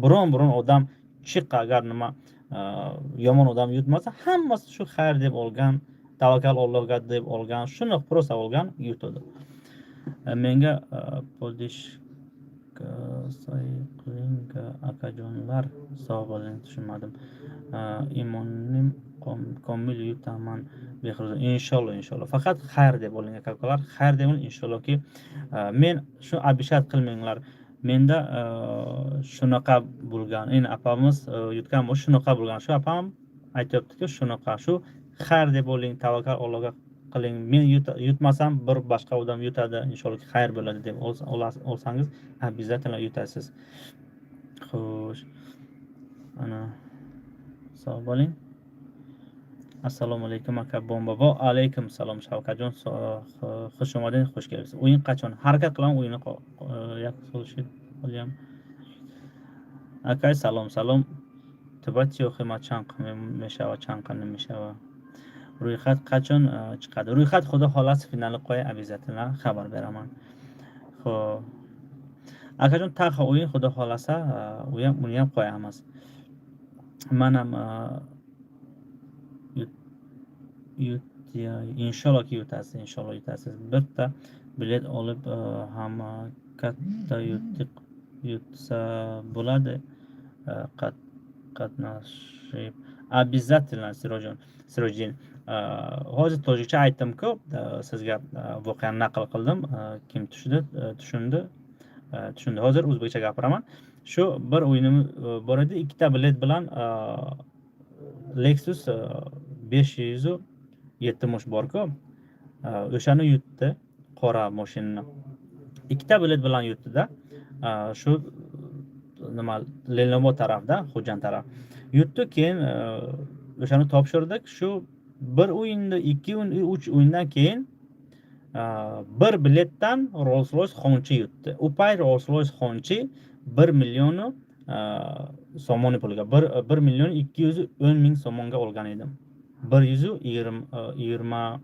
Biron odam chiq agar nima yomon odam yutmasa, hammasi shu xayr deb olgan, tavakkal Allohga deb olgan, shuni prosta olgan yutadi. Menga podishka sayqiling akajonlar, sog' bo'ling, tushunmadim. Imonim komil yutaman Behruz. Inshaalloh. Faqat xayr deb oling akalar, xayr deb oling, inshaallohki. Men shu abishat qilmanglar. Menda shunaqa bo'lgan. Endi apamiz yutgan bo'sh shunaqa bo'lgan. Shu apam aytibdi-ku, shunaqa, shu xayr deb oling, tavakkal Allohga qiling. Men yutmasam bir boshqa odam yutadi, inshaalloh xayr bo'ladi deb olsangiz, обязательно yutasiz. Xo'sh. Ana sog' bo'ling. assalomu alaykum aka bomba. Va alaykum salom Shavkatjon. Xush omading, xush kelibsiz. O'yin qachon? Harakat qilaman o'yinni yaxshi qolyam. Akay salom. Tibati yo'qima chanqimi meshawa chanqini meshawa. Ro'yxat qachon chiqadi? Ro'yxat xudo xolasi finalni qo'ya обязательно xabar beraman. Xo'p. Akajon taqa o'yin xudo xolasa uni ham qo'yamiz. Men ham inshaalloh yutasiz. Bitta bilet olib ham katta yutsa bo'ladi. Qatnashib обязательно Sirojin. Hozir tojikcha aytdim-ku, sizga voqeani naql qildim. Kim tushundi. Hozir o'zbekcha gapiraman. Shu bir o'yinim bor edi, ikkita bilet bilan Lexus 570 borku. O'shani yutdi, qora mashinani. Ikkita bilet bilan yutdi-da. Shu nima Lenovo tarafda, Xo'jan taraf. Yutdi, keyin o'shani topshirdik. Shu bir o'yinda 2 o'yin 3 o'yindan keyin bir biletdan Rolls-Royce Xonchi yutdi. U pay Rolls-Royce Xonchi 1 million somon pulga 1 million 210 ming somonga olgan edim. 120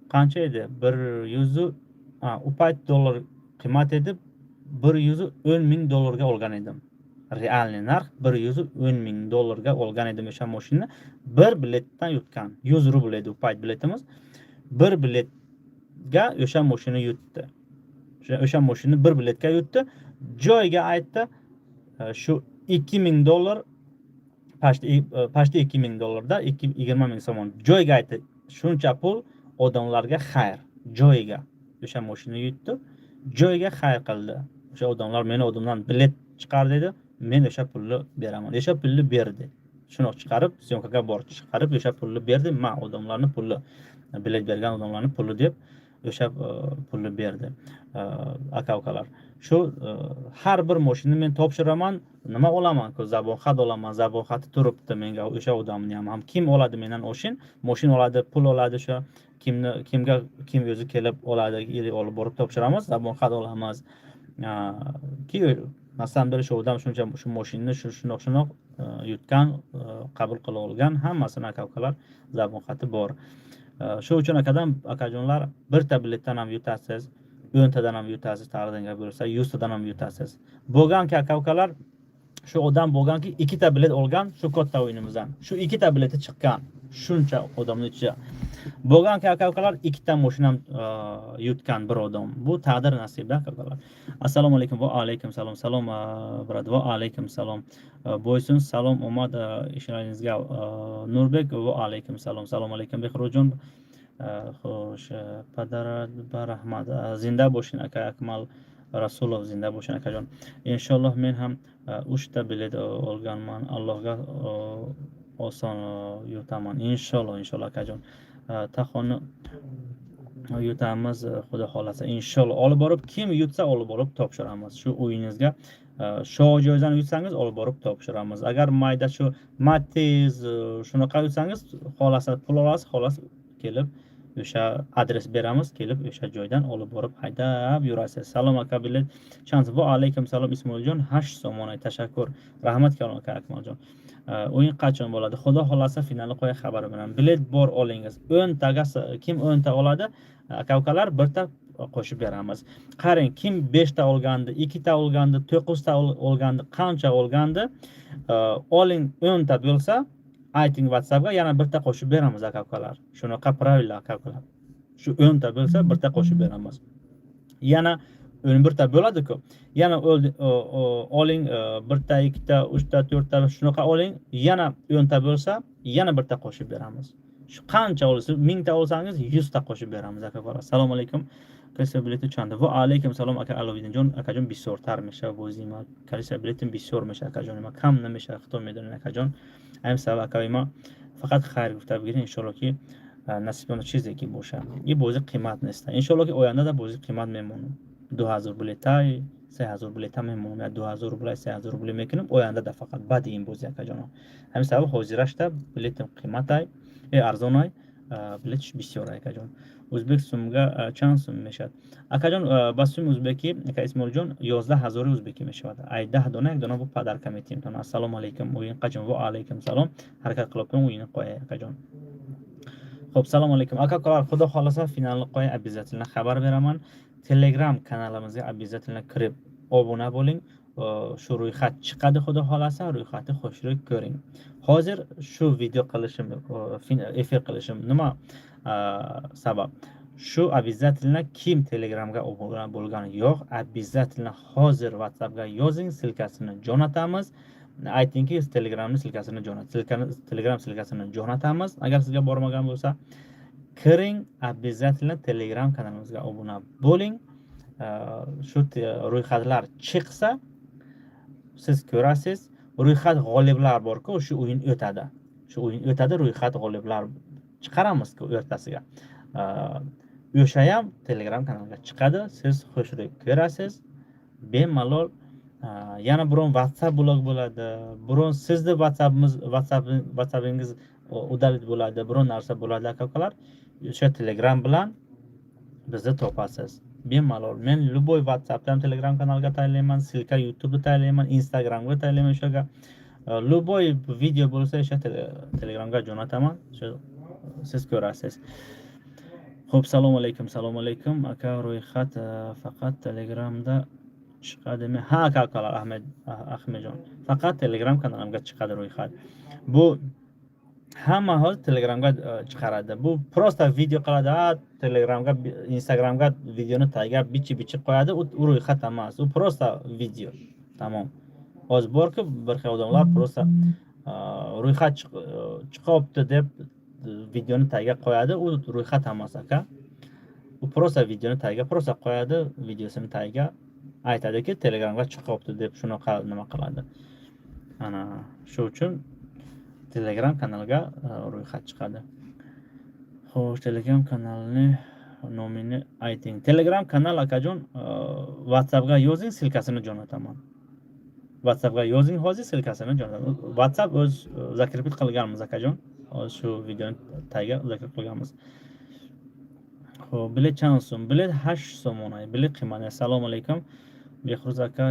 qancha edi? 100 u payt dollar qiymat edi. 110 ming dollarga olgan edim. Realniy narx 110 ming dollarga olgan edim o'sha mashinani. Bir biletdan yutgan. 100 rubl edi u payt biletimiz. Bir biletga o'sha mashinani yutdi. O'sha mashinani bir biletga yutdi. Joyga aytdi, shu 2000 dollar pashti 2000 dollarda 20 ming somon. Joyga aytdi, shuncha pul odamlarga xayr. Joyga o'sha mashinani yutdi. Joyga xayr qildi. O'sha odamlar meni odamdan bilet chiqar dedi. Men o'sha pulni beraman. O'sha pulni berdi. Shuni chiqarib, syomkaga borib chiqarib o'sha pulni berdi. Men odamlarning puli, bilet bergan odamlarning puli deb o'sha pulni berdi. Aka-ukalar. Shu har bir mashinani men topshiraman. Nima olaman-ku? Zabonxat olaman. Zabonxati turibdi menga o'sha odamni ham kim oladi mendan mashin oladi, pul oladi o'sha kim o'zi kelib oladi, olib borib topshiramiz, zabonxat olamiz. Ki masalan bir shu odam shuncha shu mashinani shundoq yutgan, qabul qila olgan, hammasini aka-ukalar zabonxati bor. Shu uchun akajonlar birta biletdan ham yutasiz, 10 tadan ham yutasiz, taqdirga bo'lsa 100 tadan ham yutasiz. Bo'lganki aka-ukalar shu odam bo'lganki ikkita bilet olgan shu katta o'yinimizdan. Shu ikkita bileti chiqqan. Shuncha odamning ichida. Bo'lganki aka-ukalar ikkita mashina ham yutgan bir odam. Bu taqdir nasib aka-ukalar. Assalomu alaykum va alaykum salom. Salom brad va alaykum salom. Bo'ysun salom omad ishlaringizga. Nurbek va alaykum salom. Salom alaykum Behrojon. Xo'sh, Padarad rahmat. Zinda bo'shing aka Akmal Rasulov, zinda bo'shing akajon. Inshaalloh men ham 3 ta bilet olganman. Allohga oson yutaman. Inshaalloh akajon. Taxonni yutamiz xudo xolasa. Inshaalloh olib borib kim yutsa olib borib topshiramiz. Shu o'yiningizga shu joydan yutsangiz olib borib topshiramiz. Agar mayda shu Matiz shunaqa yutsangiz xolasa pul olasiz, xolos kelib o'sha adres beramiz, kelib o'sha joydan olib borib haydab yurasiz. Salom aka bilet chans. Va alaykum salom Ismoiljon 8 somon. Tashakkur. Rahmat kalom aka Akmaljon. O'yin qachon bo'ladi? Xudo xolasa finalni qo'ya xabar beraman. Bilet bor olingiz. 10 taga kim 10 ta oladi? Aka-ukalar birta qo'shib beramiz. Qarang, kim 5 ta olgandi, 2 ta olgandi, 9 ta olgandi, qancha olgandi? Oling 10 ta bo'lsa, ayting WhatsAppga yana birta qo'shib beramiz aka-ukalar. Shunaqa pravilla aka-ukalar. Shu 10 ta bo'lsa birta qo'shib beramiz. Yana 11 ta bo'ladi-ku. Yana oling 1 ta, 2 ta, 3 ta, 4 ta shunaqa oling. Yana 10 ta bo'lsa, yana birta qo'shib beramiz. Shu qancha olsangiz, 1000 ta olsangiz 100 ta qo'shib beramiz aka-ukalar. Assalomu alaykum. Kalisa biletim chanda. Va alaykum salom aka Alovidinjon. Akajon bisyor tarmisha bo'zima. Kalisa biletim bisyor misha akajon. Ma kam nimisha xito میدونین akajon. Hem sabah akayma faqat xayr gufta بگیرین انشالله که نصیبم چیزی که باشه. این بازی قیمت نیست. انشالله که آینده در بازی قیمت میمونه. 2000 بلیتای 3000 بلیت میمونه یا 2000 روبل 3000 روبل میکنیم آینده در فقط بعد این بازی akajon. Hem sabah حاضرش تا بلیت قیمتای ارزانای بلیتش بسیار akajon o'zbek so'mga chand so'm meshad akajon ba so'm o'zbeki aka ismoil jon 11000 o'zbeki meshad ay 10 dona یک dona bu padarka metimton assalomu alaykum o'yin qachon va alaykum salom harakat qilib o'yinni qo'yay akajon xo'p assalomu alaykum aka ukalar xudo xolasa finalni qo'yay обязательно xabar beraman telegram kanalimizga обязательно kirib obuna bo'ling shu ro'yxat chiqadi xudo xolasa ro'yxatni xushro'y ko'ring hozir shu video qilishim efir qilishim nima sabab shu обязательно kim telegramga obuna bo'lgani yo'q обязательно hozir whatsappga yozing silkasini jo'natamiz aytingki telegramni silkasini telegram silkasini jo'natamiz agar sizga bormagan bo'lsa kiring обязательно telegram kanalimizga obuna bo'ling shu ro'yxatlar chiqsa siz ko'rasiz ro'yxat g'oliblar borku shu o'yin o'tadi ro'yxat g'oliblar chiqaramiz-ku o'rtasiga o'sha ham telegram kanalga chiqadi siz xushro'y ko'rasiz bemalol yana biron whatsapp blog bo'ladi biron sizni whatsappingiz udalit bo'ladi biron narsa bo'ladi akalar o'sha telegram bilan bizni topasiz bemalol men любой whatsappdan telegram kanalga tayyorlayman silka youtube'da tayyorlayman instagramga tayyorlayman o'shaga любой video bo'lsa o'sha telegramga jo'nataman siz ko'rasiz xo'p assalomu alaykum aka ro'yxat faqat telegramda chiqadimi ha akalar ahmedjon faqat telegram kanalimga chiqadi ro'yxat bu hamma hozir telegramga chiqaradi bu просто video qiladi telegramga instagramga videoni taglab bichi qo'yadi u ro'yxat emas u просто video tamom hozir borku bir xil odamlar просто ro'yxat chiqyapti deb videoni taglab qo'yadi u ro'yxat emas aka u просто videoni taglab просто qo'yadi videosini taglab aytadiki telegramga chiqyapti deb shunaqa nima qiladi ana shu uchun telegram kanalga ro'yxat chiqadi xo'sh telegram kanalni nomini ayting telegram kanal akajon whatsappga yozing silkasini jo'nataman whatsappga yozing hozir silkasini jo'nataman whatsapp o'z zakripit qilganmiz akajon hozir shu videoni tagiga zakrip qilganmiz xo'p bilet chand so'm bilet 8 so'm o'nay bilet qiymati assalomu alaykum behruz aka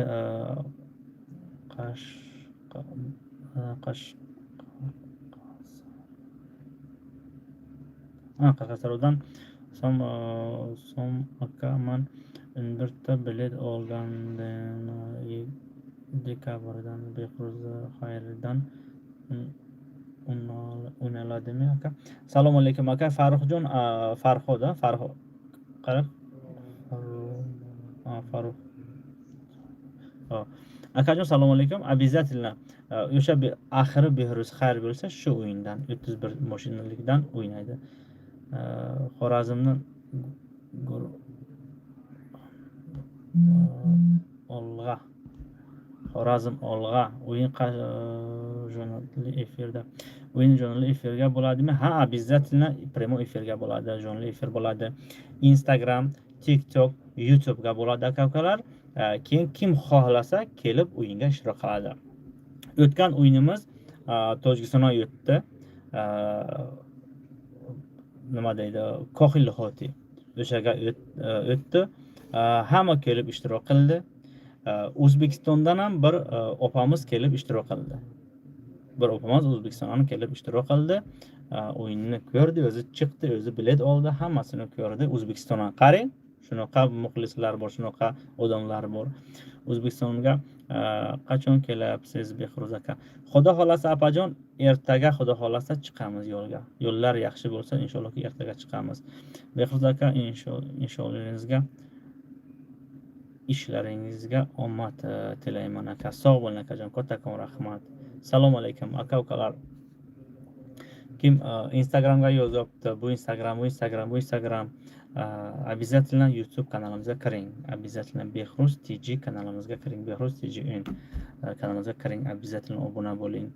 qashqadaryodan so'm aka man 11 ta bilet olgandim dekabrdan behruz xayrdan unaladimi aka assalomu alaykum aka farruxjon farhod qarab farruh akajon assalomu alaykum обязательно o'sha axiri behruz xayr bo'lsa shu o'yindan 31 mashinalikdan o'ynaydi xorazmdan olg'a xorazm olg'a o'yin jonli efirda o'yin jonli efirga bo'ladimi ha обязательно prямой efirga bo'ladi jonli efir bo'ladi instagram tiktok youtube'ga bo'ladi akalar keyin kim xohlasa kelib o'yinga ishtirok qiladi o'tgan o'yinimiz tojikistonga o'tdi nima deydi kohil hoti o'shaga o'tdi hamma kelib ishtirok qildi o'zbekistondan ham bir opamiz kelib ishtirok qildi bir opamiz o'zbekistondan kelib ishtirok qildi o'yinni ko'rdi o'zi chiqdi o'zi bilet oldi hammasini ko'rdi o'zbekistondan qarang shunaqa muxlislar bor shunaqa odamlar bor o'zbekistonga qachon kelyapsiz behruz aka xudo xolasa opajon ertaga xudo xolasa chiqamiz yo'lga yo'llar yaxshi bo'lsa inshaalloh ertaga chiqamiz behruz aka ishlaringizga omad tilayman aka sog' bo'ling akajon kattakon rahmat assalomu alaykum aka ukalar kim instagramga yozyapti bu instagram обязательно youtube kanalimizga kiring обязательно behruz tg kanalimizga kiring behruz tg kanalimizga kiring обязательно obuna bo'ling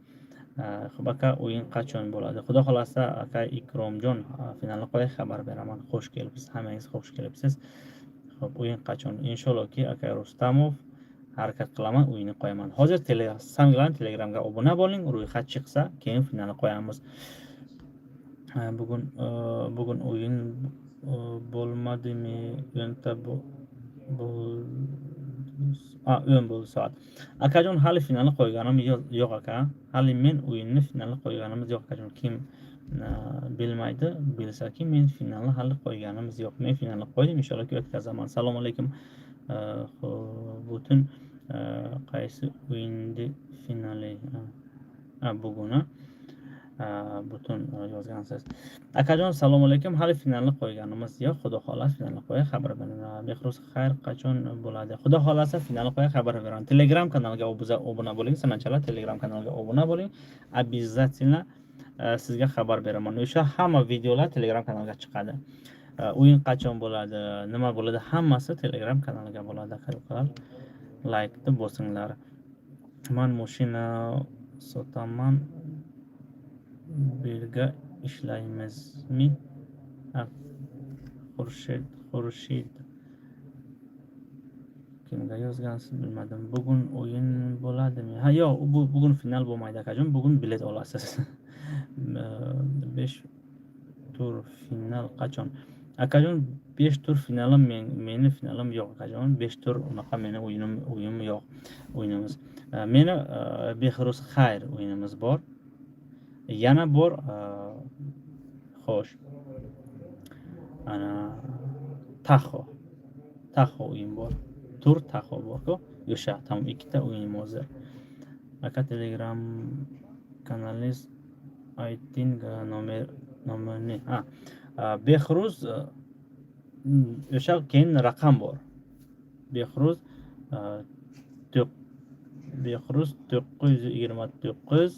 xo'p aka o'yin qachon bo'ladi xudo xolasa aka ikromjon finalni qo'yib xabar beraman xush kelibsiz hammangiz xush kelibsiz xo'p o'yin qachon inshaallohki aka rustamov harakat qilaman o'yinni qo'yaman hozir telegramga obuna bo'ling ro'yxat chiqsa keyin finalni qo'yamiz bugun o'yin bo'lmadimi? O'yinda o'yin bo'ldi soat. Akajon hali finalni qo'yganimiz yo'q aka. Hali men o'yinni finalni qo'yganimiz yo'q akajon. Kim bilmaydi, bilsaki men finalni hali qo'yganimiz yo'q. Men finalni qo'ydim, inshaalloh o'tkazaman. Assalomu alaykum. Butun qaysi o'yindi finali? Bugun butun yozgansiz. Akajon assalomu alaykum. Hali finalni qo'yganimiz yo'q. Xudo xohlasa finalni qo'ya xabar beraman. Behruz xayr qachon bo'ladi? Xudo xohlasa finalni qo'ya xabar beraman. Telegram kanaliga obuna bo'ling. Sananchalar Telegram kanaliga obuna bo'ling. Обязательно sizga xabar beraman. O'sha hamma videolar Telegram kanaliga chiqadi. O'yin qachon bo'ladi, nima bo'ladi, hammasi Telegram kanaliga bo'ladi. Akalar, like bosinglar. Men mashina sotaman. Birga ishlaymizmi? Xurshid. Kimga yozgansiz bilmadim. Bugun o'yin bo'ladimi? Ha, yo'q, bugun final bo'lmaydi akajon. Bugun bilet olasiz. 5 tur final qachon? Akajon 5 tur finalim meni finalim yo'q akajon. 5 tur unaqa meni o'yinim yo'q. O'yinimiz. Meni Behruz xayr o'yinimiz bor. Yana bor xo'sh. Ana Taxo o'yin bor. Tur Taxo bor-ku. O'sha tam ikkita o'yin hozir. Aka Telegram kanalingiz ayting nomerni. Behruz o'sha keyin raqam bor. Behruz 929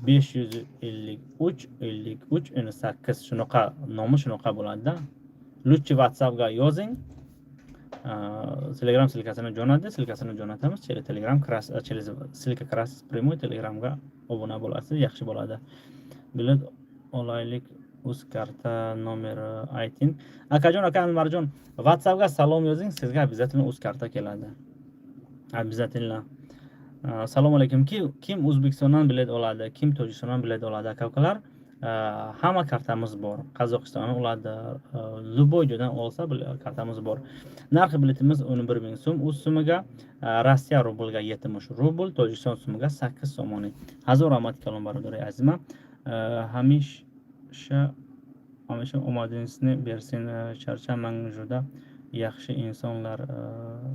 553 58 shunaqa nomi shunaqa bo'ladi-da. Lutchi WhatsAppga yozing. Telegram silkasini jo'natamiz. Telegram silka krasiz primoy Telegramga obuna bo'lasiz, yaxshi bo'ladi. Bilet olaylik uz karta nomeri ayting. Akajon, aka Anvarjon, WhatsAppga salom yozing, sizga обязательно uz karta keladi. Обязательно. Assalomu alaykum. Kim O'zbekistondan bilet oladi, kim Tojikistondan bilet oladi akalar? Hamma kartamiz bor. Qozog'istondan oladi, любой joydan olsa kartamiz bor. Narxi biletimiz 11,000 so'm. O'z so'miga Rossiya rubliga 70 rubl, Tojikiston so'miga 8 so'moni. Hazor rahmat kalom barodari azizim. Hamisha omadingizni bersin. Charchamang juda yaxshi insonlar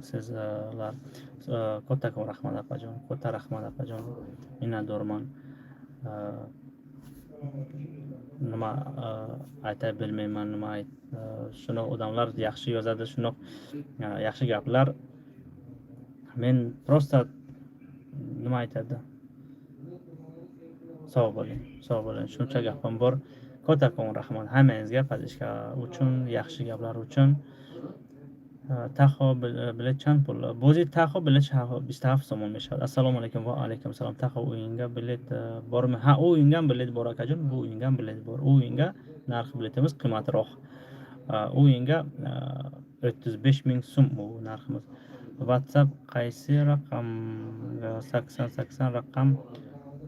sizlar. Katta rahmat opajon. Katta rahmat opajon. Minnatdorman. Nima ayta bilmayman, shuni odamlar yaxshi yozadi, shuni yaxshi gaplar. Men prosta nima aytadi? Sog' bo'ling. Shuncha gapim bor. Katta rahmat hammangizga podishka uchun, yaxshi gaplar uchun. Taxo bilet chand pul? Bo'zi taxo bilet 27 so'm meshadi. Assalomu alaykum va alaykum salom. Taxo o'yinga bilet bormi? Ha, o'yinga bilet bor akajon. Bu o'yinga bilet bor. O'yinga narx biletimiz qimmatroq. O'yinga 35,000 so'm bu narximiz. WhatsApp qaysi raqamga 80 raqam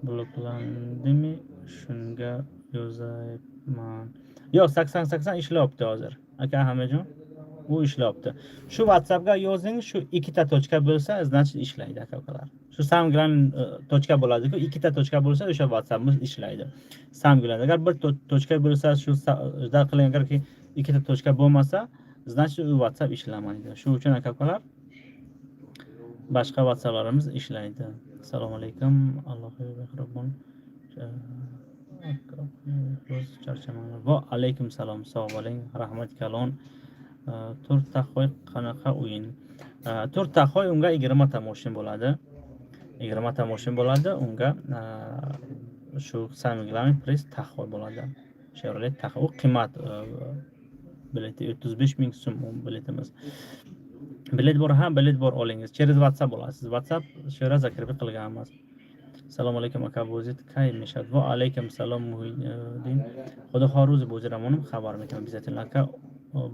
bloklandimi? Shunga yozayman. Yo'q, 80 ishlayapti hozir. Aka Hamijon, u ishlayapti. Shu WhatsAppga yozing, shu ikkita tochka bo'lsa, значит ishlaydi akalar. Shu samglan tochka bo'ladi-ku, ikkita tochka bo'lsa, o'sha WhatsAppimiz ishlaydi. Samglan agar bir tochka bo'lsa, shu jadal qiling, agarki ikkita tochka bo'lmasa, значит u WhatsApp ishlamaydi. Shu uchun akalar boshqa WhatsApplarimiz ishlaydi. Assalomu alaykum. Allohu mehribon. Charchamanglar. Va alaykum salom. Sog' bo'ling. Rahmat kalon. Tur taxoy qanaqa o'yin? Tur taxoy unga 20 tomoshin bo'ladi. 20 tomoshin bo'ladi. Unga shu samiglan priz taxoy bo'ladi. Chevrolet taxoy qimmat bileti 35,000 so'm biletimiz. Bilet bor olingiz. Через WhatsApp olasiz. WhatsApp shera zakirbi qilganmiz. Assalomu alaykum aka Bozit kay mishad. Va alaykum salom Muhiddin. Xudo xo'roz Boziramonim xabar metaman. Обязательно aka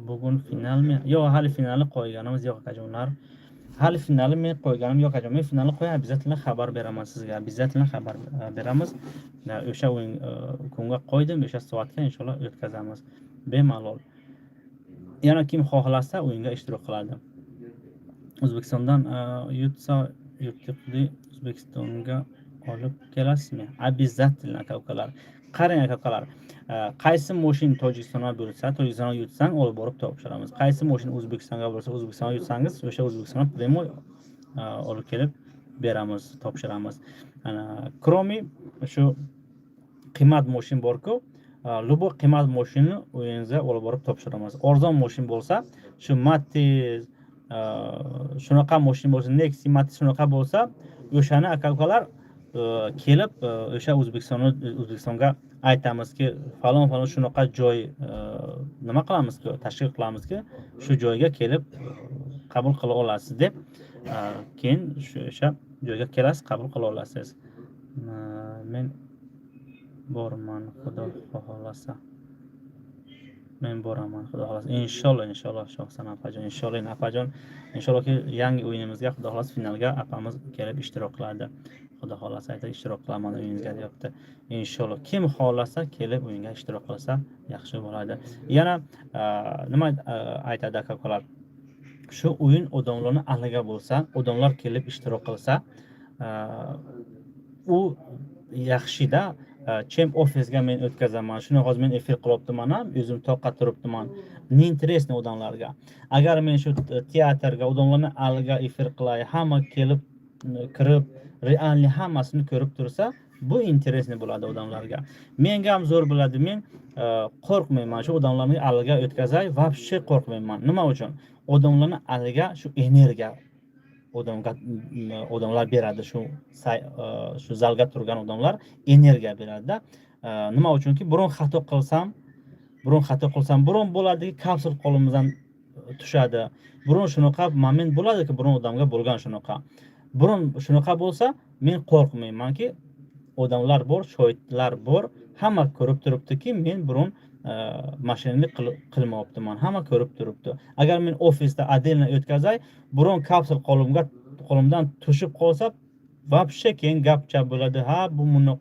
bugun finalmi? Yo'q, hali finalni qo'yganimiz yo'q akajonlar. hali finali men qo'yganim yo'q akajon. Men finalni qo'yib обязательно xabar beraman sizga. Обязательно xabar beramiz. O'sha o'yin kunga qo'ydim, o'sha soatga inshaalloh o'tkazamiz. Bemalol. Yana kim xohlasa o'yinga ishtirok qiladi. O'zbekistondan yutsa yutuqli O'zbekistonga olib kelasizmi? Обязательно aka ukalar. Qarang aka ukalar. Qaysi mashin Tojikistonga bo'lsa, Tojikistonga yutsang olib borib topshiramiz. Qaysi mashin O'zbekistonga bo'lsa, O'zbekistonga yutsangiz, o'sha O'zbekistonga primoy olib kelib beramiz, topshiramiz. Kromi shu qiymat mashin bor-ku, любой qiymat mashinni o'yingizga olib borib topshiramiz. Arzon mashin bo'lsa, shu Matiz shunaqa mashin bo'lsa, Nexi, Matiz shunaqa bo'lsa, o'shani aka ukalar kelib o'sha O'zbekistonga aytamizki, falon shunaqa joy nima qilamizki, tashkil qilamizki, shu joyga kelib qabul qila olasiz deb, keyin o'sha joyga kelasiz, qabul qila olasiz. Men borman, xudo xohlasa. Men boraman, xudo xohlasa. Inshaalloh Shohsan apajon, inshaallohki yangi o'yinimizga xudo xohlasa finalga apamiz kelib ishtirok qiladi. Xudo xohlasa aytib ishtirok qilaman o'yiningizga deyapti. Inshaalloh kim xohlasa kelib o'yinga ishtirok qilsa yaxshi bo'ladi. Yana nima aytadi aka-ukalar? Shu o'yin odamlarni aliga bo'lsa, odamlar kelib ishtirok qilsa, u yaxshi-da. Chem ofisga men o'tkazaman. Shuni hozir men efir qilyapman ham, o'zim toqqa turibman. Ne interesni odamlarga. Agar men shu teatrga odamlarni aliga efir qilay, hamma kelib kirib, realni hammasini ko'rib tursa, bu interesni bo'ladi odamlarga. Menga ham zo'r bo'ladi. Men qo'rqmayman shu odamlarni aliga o'tkazay, vobshe qo'rqmayman. Nima uchun? Odamlarni aliga shu energiya odamlar beradi, shu zalga turgan odamlar energiya beradi-da. Nima uchunki, burun xato qilsam, burun bo'ladi, kapsul qo'limizdan tushadi. Burun shunaqa moment bo'ladiki, burun odamga bo'lgan shunaqa. Burun shunaqa bo'lsa, men qo'rqmaymanki, odamlar bor, shohidlar bor, hamma ko'rib turibdiki, men burun mashinani qilmayaptiman. Hamma ko'rib turibdi. Agar men ofisda отдельно o'tkazay, burun kapsul qo'limdan tushib qolsa, vobshe keyin gapcha bo'ladi. Ha, bu buni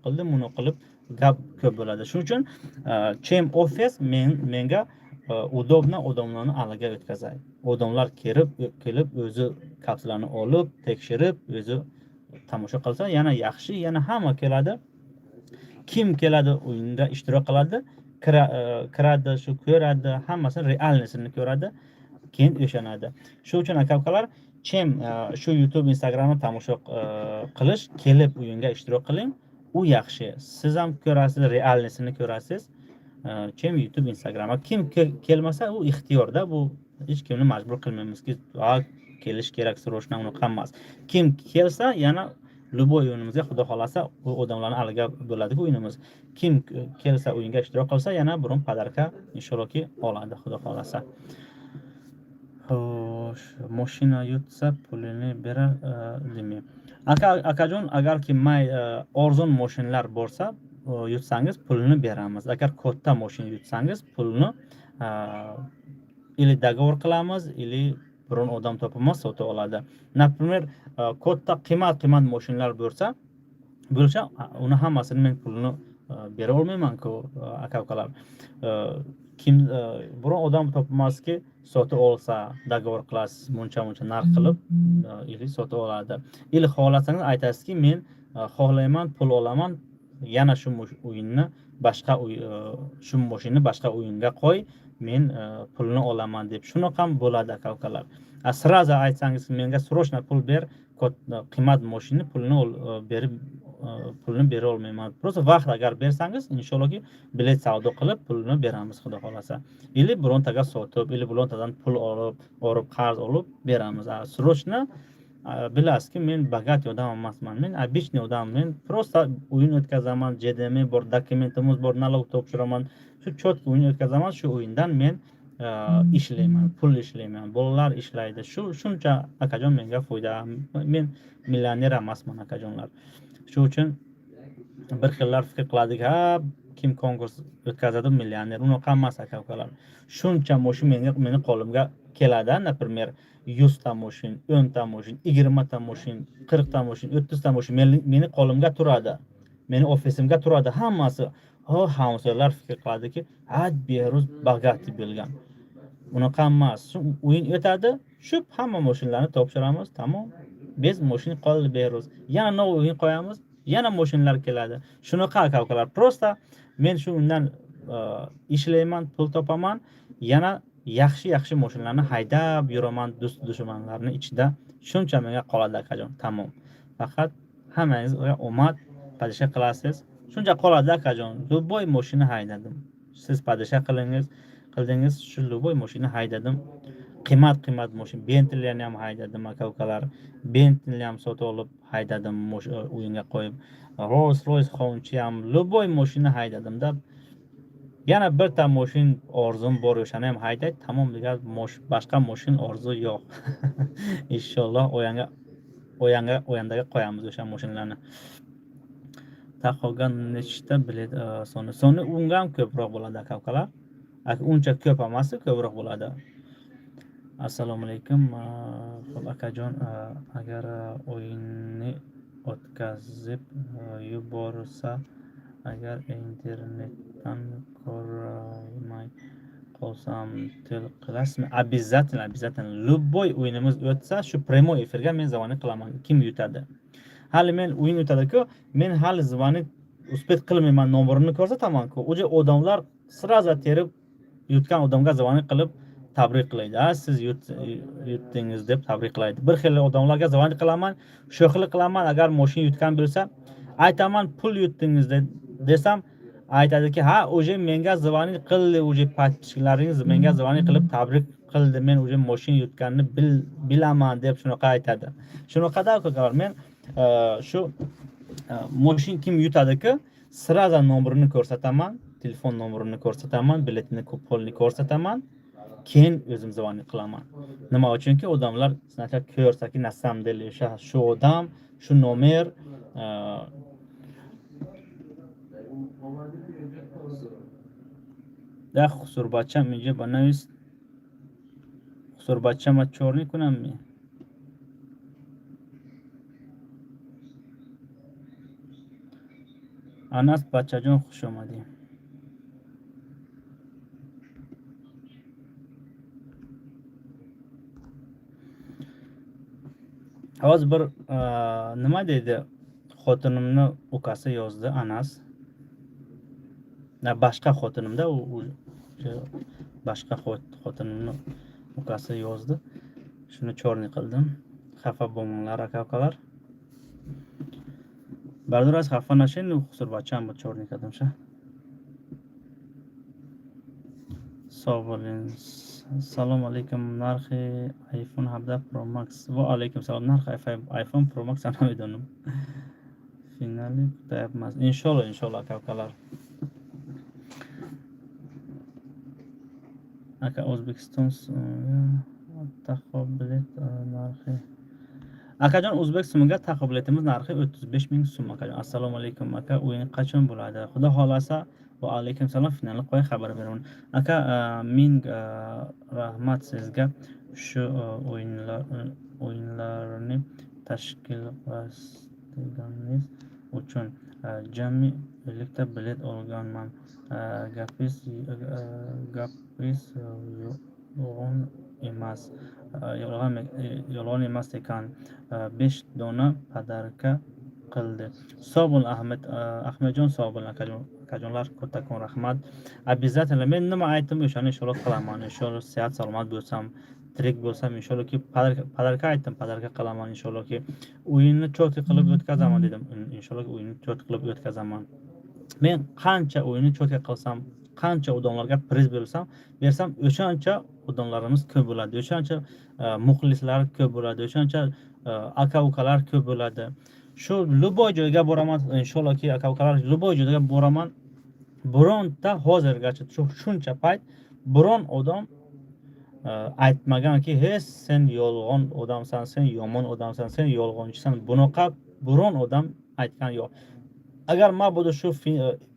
qilib gap ko'p bo'ladi. Shuning uchun chem ofis menga udobna odamlarni aliga o'tkazay. Odamlar kelib o'zi kapsullarni olib, tekshirib, o'zi tomosha qilsa, yana yaxshi, yana hamma keladi. Kim keladi o'yinda ishtirok qiladi, kiradi, shu ko'radi, hammasini realnisini ko'radi, keyin o'shanadi. Shuning uchun aka-ukalar, chem shu YouTube, Instagramni tomosha qilish, kelib o'yinga ishtirok qiling. U yaxshi. Siz ham ko'rasiz, realnisini ko'rasiz. Chem YouTube, Instagramga kim kelmasa, u ixtiyorda, bu hech kimni majbur qilmaymizki, kelish kerak, srochna uni qilmas. Kim kelsa, yana любой o'yinimizga xudo xolasa u odamlarni aliga bo'ladi o'yinimiz. Kim kelsa o'yinga ishtirok qilsa, yana burun podarka inshaallohki oladi xudo xolasa. Xo'sh, mashina yutsa pulini beradimi? Akajon, agar ki arzon mashinlar bo'lsa, yutsangiz pulini beramiz. Agar katta mashina yutsangiz, pulni ili dogovor qilamiz, ili burun odam topamiz, sota oladi. Например, katta qiymat mashinlar bo'lsa, uni hammasini men pulini bera olmayman-ku, aka-ukalar. Kim burun odam topamazki, sota olsa, dogovor qilasiz, muncha narx qilib, ili sota oladi. Ili xohlasangiz aytasizki, men xohlayman, pul olaman, yana shu o'yinni shu mashinani boshqa o'yinga qo'y, men pulni olaman deb. Shunaqa ham bo'ladi aka-ukalar. Sraza aytsangiz, menga srochna pul ber, qiymat mashinani pulni bera olmayman. Просто vaqt agar bersangiz, inshaallohki bilet savdo qilib pulni beramiz xudo xolasa. Ili birontaga sotib, ili birontadan pul olib, qarz olib beramiz. Srochna bilasizki, men bogat odam emasman. Men обычный odam. Men просто o'yin o'tkazaman, JDM bor, dokumentimiz bor, nalog topshiraman. Shu chotki o'yin o'tkazaman, shu o'yindan men ishlayman, pul ishlayman, bolalar ishlaydi. Shuncha akajon menga foyda. Men millioner emasman akajonlar. Shu uchun bir xillar fikr qiladiki, kim konkurs o'tkazadi millioner unaqa emas aka ukalar. Shuncha moshin meni qo'limga keladi, например 100 ta moshin, 10 ta moshin, 20 ta moshin, 40 ta moshin, 30 ta moshin meni qo'limga turadi. Meni ofisimga turadi hammasi. Hamsolar fikr qiladiki, beruz bag'ati bo'lgan. Unaqa emas. O'yin o'tadi, shu hamma moshinlarni topshiramiz, tamom. Biz moshin qoldi beruz. Yana nov o'yin qo'yamiz, yana moshinlar keladi. Shunaqa aka ukalar. Prosta men shu undan ishlayman, pul topaman, yana yaxshi moshinlarni haydab yuraman dushmanlarni ichida. Shuncha menga qoladi akajon, tamom. Faqat hammangizga omad, padisha qilasiz. Shuncha qoladi akajon. Любой mashina haydadim. Siz padisha qildingiz, shu любой mashina haydadim. Qimmat mashin, Bentley'ni ham haydadim aka ukalar. Bentley ham sotib olib haydadim o'yinga qo'yib. Rolls-Royce Honchi ham любой mashina haydadim-da. Yana bir ta mashin orzum bor, o'shani ham hayday, tamom degan boshqa mashin orzu yo'q. Inshaalloh o'yandaga qo'yamiz o'sha mashinlarni. Taqogan nechta bilet soni unga ham ko'proq bo'ladi aka ukalar. Uncha ko'p emas, ko'proq bo'ladi. Assalomu alaykum. Xo'p akajon, agar o'yinni o'tkazib yuborsa, agar internetdan ko'rmay qolsam til qilasizmi? Обязательно. Любой o'yinimiz o'tsa, shu prямой efirga men zavoni qilaman. Kim yutadi? Hali men o'yin o'tadi-ku, men hali zavoni uspet qilmayman, nomerini ko'rsataman-ku. O'sha odamlar sразу terib yutgan odamga zavoni qilib tabrik qilaydi. Siz yutdingiz deb tabrik qilaydi. Bir xil odamlarga zavoni qilaman, sho'xlik qilaman, agar mashin yutgan bo'lsa, aytaman pul yutdingiz desam, aytadiki, o'sha menga zavoni qildi, o'sha podpischiklaringiz menga zavoni qilib tabrik qildi, men o'sha mashin yutganini bilaman deb shunaqa aytadi. Shunaqada ukalar, men shu mashin kim yutadi-ku, sразу nomerini ko'rsataman, telefon nomerini ko'rsataman, biletini kuponni ko'rsataman, keyin o'zim zavoni qilaman. Nima uchunki odamlar sanaqa ko'rsaki, na самом деле shu odam, shu nomer Да, хусурбача میگه بنویس. خسوربچه ما چورنی کنم می. انس بچه جان خوش اومدی. Hozir bir nima deydi? Xotinimni ukasi yozdi, Anas. Boshqa xotinimda boshqa xotinimni ukasi yozdi. Shuni chorni qildim. Xafa bo'lmanglar aka-ukalar. Bardur az xafa nashin, xusurbacham bu chorni qildimcha. Sog' bo'ling. Assalomu alaykum. Narxi iPhone 17 Pro Max. Va alaykum salom. Narxi iPhone Pro Max ana videonim. Finali kutayapmiz. Inshaalloh aka-ukalar. Aka O'zbekiston taqobilet narxi. Akajon o'zbek so'miga taqobiletimiz narxi 35 ming so'm akajon. Assalomu alaykum aka, o'yin qachon bo'ladi? Xudo xolasa va alaykum salom, finalni qo'y xabar beraman. Aka, ming rahmat sizga shu o'yinlarni tashkil qilganingiz uchun. Jami 50 ta bilet olganman. Gapis yolg'on emas ekan. 5 dona padarka qildi. Sog' bo'l Ahmedjon, sog' bo'l akajonlar, kattakon rahmat. Обязательно men nima aytdim o'shani inshaalloh qilaman. Inshaalloh sihat salomat bo'lsam, tirik bo'lsam, inshaallohki padarka aytdim, padarka qilaman inshaallohki. O'yinni cho'tki qilib o'tkazaman dedim. Inshaalloh o'yinni cho'tki qilib o'tkazaman. Men qancha o'yinni cho'tki qilsam, qancha odamlarga priz bersam, o'shancha odamlarimiz ko'p bo'ladi. O'shancha muxlislar ko'p bo'ladi. O'shancha aka-ukalar ko'p bo'ladi. Shu любой joyga boraman, inshaallohki aka-ukalar, любой joyga boraman. Bironta hozirgacha shuncha payt biron odam aytmaganki, "Hech sen yolg'on odamsan, sen yomon odamsan, sen yolg'onchisan." Bunaqa biron odam aytgan yo'q. Agar men bu shu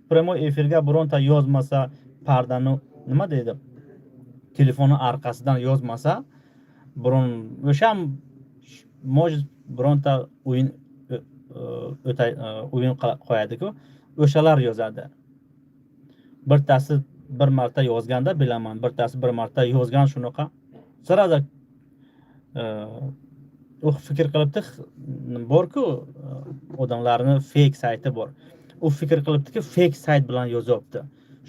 prямой efirga bironta yozmasa, pardani nima deydi? Telefoni orqasidan yozmasa, biron o'sha ham mo'jiz bironta o'yin o'yin qo'yadi-ku, o'shalar yozadi. Birtasi bir marta yozganda bilaman, birtasi bir marta yozgan shunaqa. Sirada u fikr qilibdi, bor-ku, odamlarni fake sayti bor. U fikr qilibdiki, fake sayt bilan yozibdi.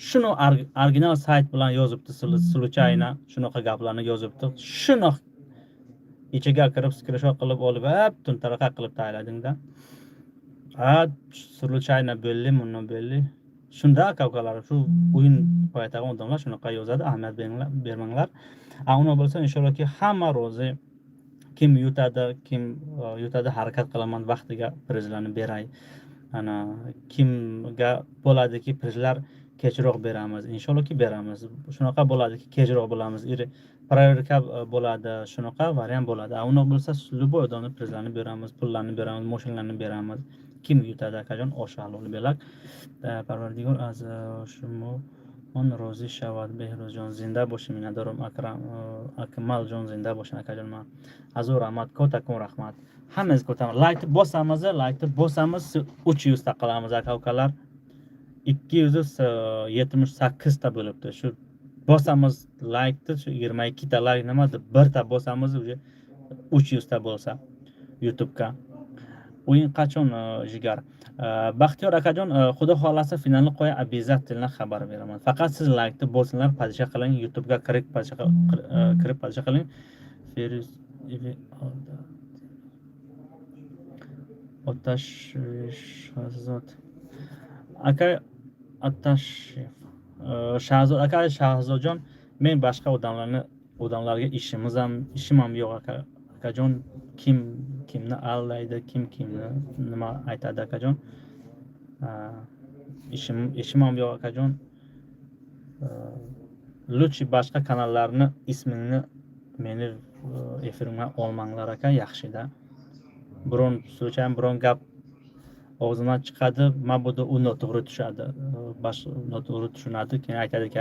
Shuni original sayt bilan yozibdi, случайно shunaqa gaplarni yozibdi. Shuni ichiga kirib screenshot qilib olib, tuntaraqa qilib tayladingda. Случайно belli, buni belli. Shunda aka-ukalar, shu o'yin qo'yadigan odamlar shunaqa yozadi, ahamiyat bermanglar. Uni bo'lsa inshaallohki hamma rozi. Kim yutadi harakat qilaman vaqtiga prizlarni beray. Ana kimga bo'ladiki prizlar kechroq beramiz. Inshaallohki beramiz. Shunaqa bo'ladiki kechroq bo'lamiz. Proverka bo'ladi, shunaqa variant bo'ladi. Uni bo'lsa любой odamga prizlarni beramiz, pullarni beramiz, mashinalarni beramiz. Kim yutadi akajon o'sha halol belak. Parvardigor az shumo on rozi shavad Behruzjon zinda bo'shing, minnatdorim. Akmaljon zinda bo'shing akajon. Men azur rahmat, ko'takon rahmat. Hammamiz ko'taman. Like bosamiz, 300 ta qilamiz aka-ukalar. 278 ta bo'libdi. Shu bosamiz like-ni, shu 22 ta like nima deb bir ta bosamiz, 300 ta bo'lsa YouTube-ga. O'yin qachon jigar? Baxtiyor akajon, xudo xolasa finalni qo'ya обязательно xabar beraman. Faqat siz like bosinglar, padisha qiling, YouTube-ga kirib padisha qiling. Feruz Otash Shahzod aka, Shahzod aka, Shahzodjon, men boshqa odamlarga ishim ham yo'q akajon. Kimni aldaydi, kimni nima aytadi akajon. Ishim ham yo'q akajon. Lutfi boshqa kanallarni ismini meni efirimga olmanglar aka, yaxshida. Biron gap og'zimdan chiqadi, mabuda u noto'g'ri tushadi. Noto'g'ri tushunadi, keyin aytadiki,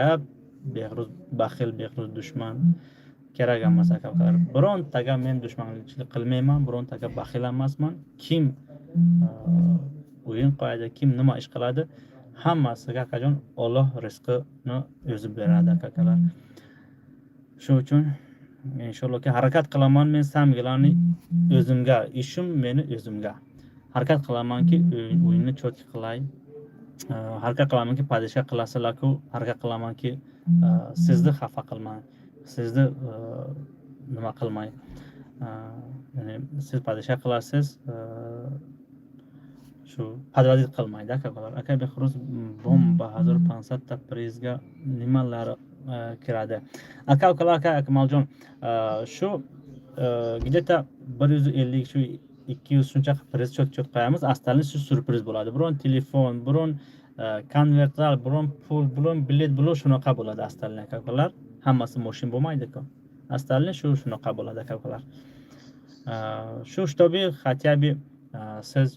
Behruz baxil, Behruz dushman. Kerak emas aka-ukalar. Birontaga men dushmanlik qilmayman, birontaga baxil emasman. Kim o'yin qo'yadi, kim nima ish qiladi, hammasiga akajon Alloh rizqini o'zi beradi aka-ukalar. Shuning uchun inshaallohki harakat qilaman, men samgilarni o'zimga, ishim meni o'zimga. Harakat qilamanki o'yinni cho'tki qilay. Harakat qilamanki padisha qilasizlar-ku, harakat qilamanki sizni xafa qilmay. Sizni nima qilmay. Ya'ni siz padisha qilasiz, shu padvadid qilmaydi aka-ukalar. Aka Behruz bomba hazır 500 ta prizga nimalar kiradi? Aka-ukalar, aka Akmaljon, shu где-то 150 shu 200 shuncha priz cho't qo'yamiz. Astalni shu surpriz bo'ladi. Biron telefon, biron konvertlar, biron pul, biron bilet, bilan shunaqa bo'ladi astalni aka-ukalar. Hammasi moshin bo'lmaydi-ku. Astalni shunaqa bo'ladi aka-ukalar. Shu shtobi хотя бы siz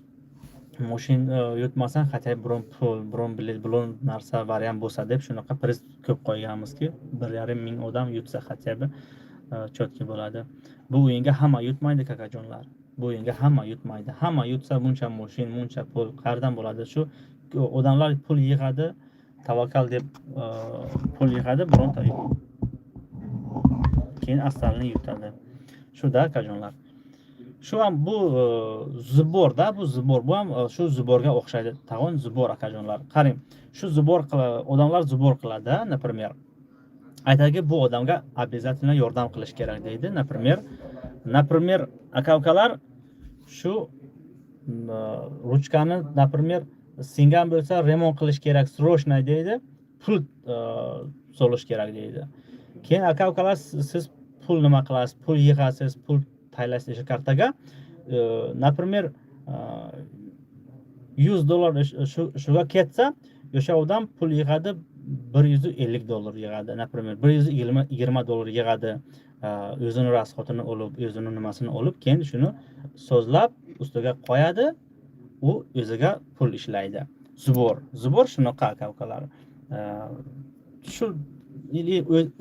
moshin yutmasan, хотя бы biron pul, biron bilet, biron narsa variant bo'lsa deb shunaqa priz ko'p qo'yganmizki, 1,5 odam yutsa хотя бы cho'tki bo'ladi. Bu o'yinga hamma yutmaydi kakajonlar. Bu o'yinga hamma yutmaydi. Hamma yutsa buncha moshin, buncha pul qayerdan bo'ladi? Shu odamlar pul yig'adi, tavakkal deb pul yig'adi, bironta keyin astalni yutadi. Shuda akajonlar. Shu ham bu zuborda, bu ham shu zuborga o'xshaydi. Tag'in zubor akajonlar. Qarang, shu zubor odamlar zubor qiladi, например. Aytadiki, bu odamga обязательно yordam qilish kerak deydi, например, aka-ukalar shu ruchkani, например, singan bo'lsa remont qilish kerak, срочно deydi, pul solish kerak deydi. Keyin aka-ukalar siz pul nima qilasiz? Pul yig'asiz, pul taylaysiz kartaga. Например, $100 shuga ketsa, o'sha odam pul yig'adi, $150 yig'adi. Например, $120 yig'adi. O'zini rasxotini olib, o'zini nimasini olib, keyin shuni so'zlab ustiga qo'yadi, u o'ziga pul ishlaydi. zubor shunaqa aka ukalar. Shu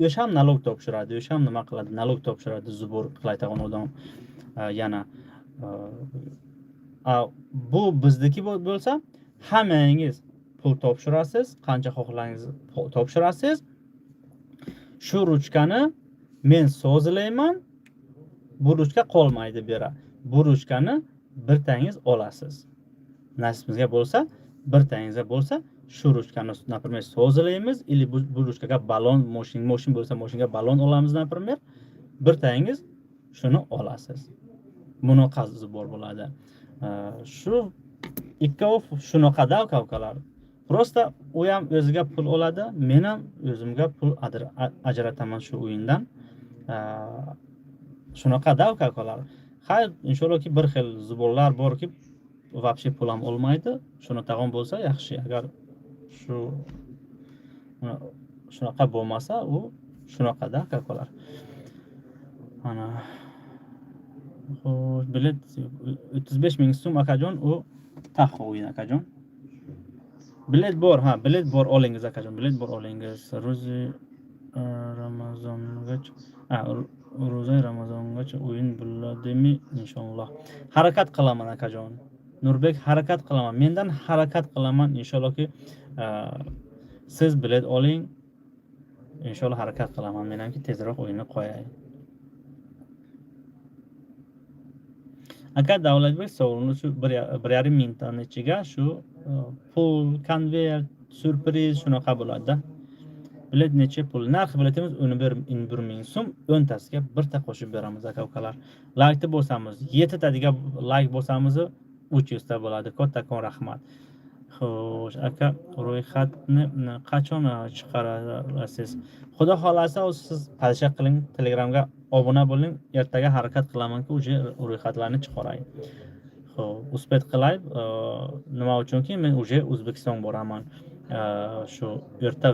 o'sha ham nalog topshiradi, o'sha ham nima qiladi, nalog topshiradi zubor qilayotgan odam. Yana bu bizniki bo'lsa hammangiz pul topshirasiz, qancha xohlasangiz topshirasiz. Shu ruchkani men so'zlayman, bu ruchka qolmaydi bera. Bu ruchkani birtangiz olasiz. Nasibingizga bo'lsa, birtangizga bo'lsa, shu ruchkani например so'zlaymiz, или bu ruchkaga balon, moshin bo'lsa, moshinga balon olamiz например. Birtangiz shuni olasiz. Bunaqa zubor bo'ladi. Shu ikkovi shunaqada ukalar. Prosta u ham o'ziga pul oladi, men ham o'zimga pul ajrataman shu o'yindan. Shunaqada ukalar. Xayr, inshaallohki bir xil zuborlar borki, вообще pul ham olmaydi. Shuni tag'on bo'lsa yaxshi. Agar shunaqa bo'lmasa, u shunaqada ukalar. Ana xo'sh, bilet 35 ming so'm akajon, u taxo o'yin akajon. Bilet bor olingiz akajon, bilet bor olingiz. Ro'za Ramazongacha o'yin bo'ladimi inshaalloh. Harakat qilaman akajon. Nurbek, harakat qilaman. Mendan harakat qilaman inshaallohki siz bilet oling. Inshaalloh harakat qilaman. Men hamki tezroq o'yinni qo'yay. Aka Davlatbek sovrinni shu 1.5 mingtani ichiga shu pul, konvert, surpriz shunaqa bo'ladi. Bilet necha pul? Narxi biletimiz 11 ming so'm, 10tasiga birta qo'shib beramiz aka ukalar. Like bo'lsamiz, 7 tadiga like bo'lsamiz 300 ta bo'ladi. Kattakon rahmat. Xo'sh, aka ro'yxatni qachon chiqarasiz? Xudo xolasa siz padisha qiling, Telegramga obuna bo'ling, ertaga harakat qilamanki, uje ro'yxatlarni chiqaray. Xo'p, uspet qilay. Nima uchunki men uje O'zbekiston boraman. Shu erta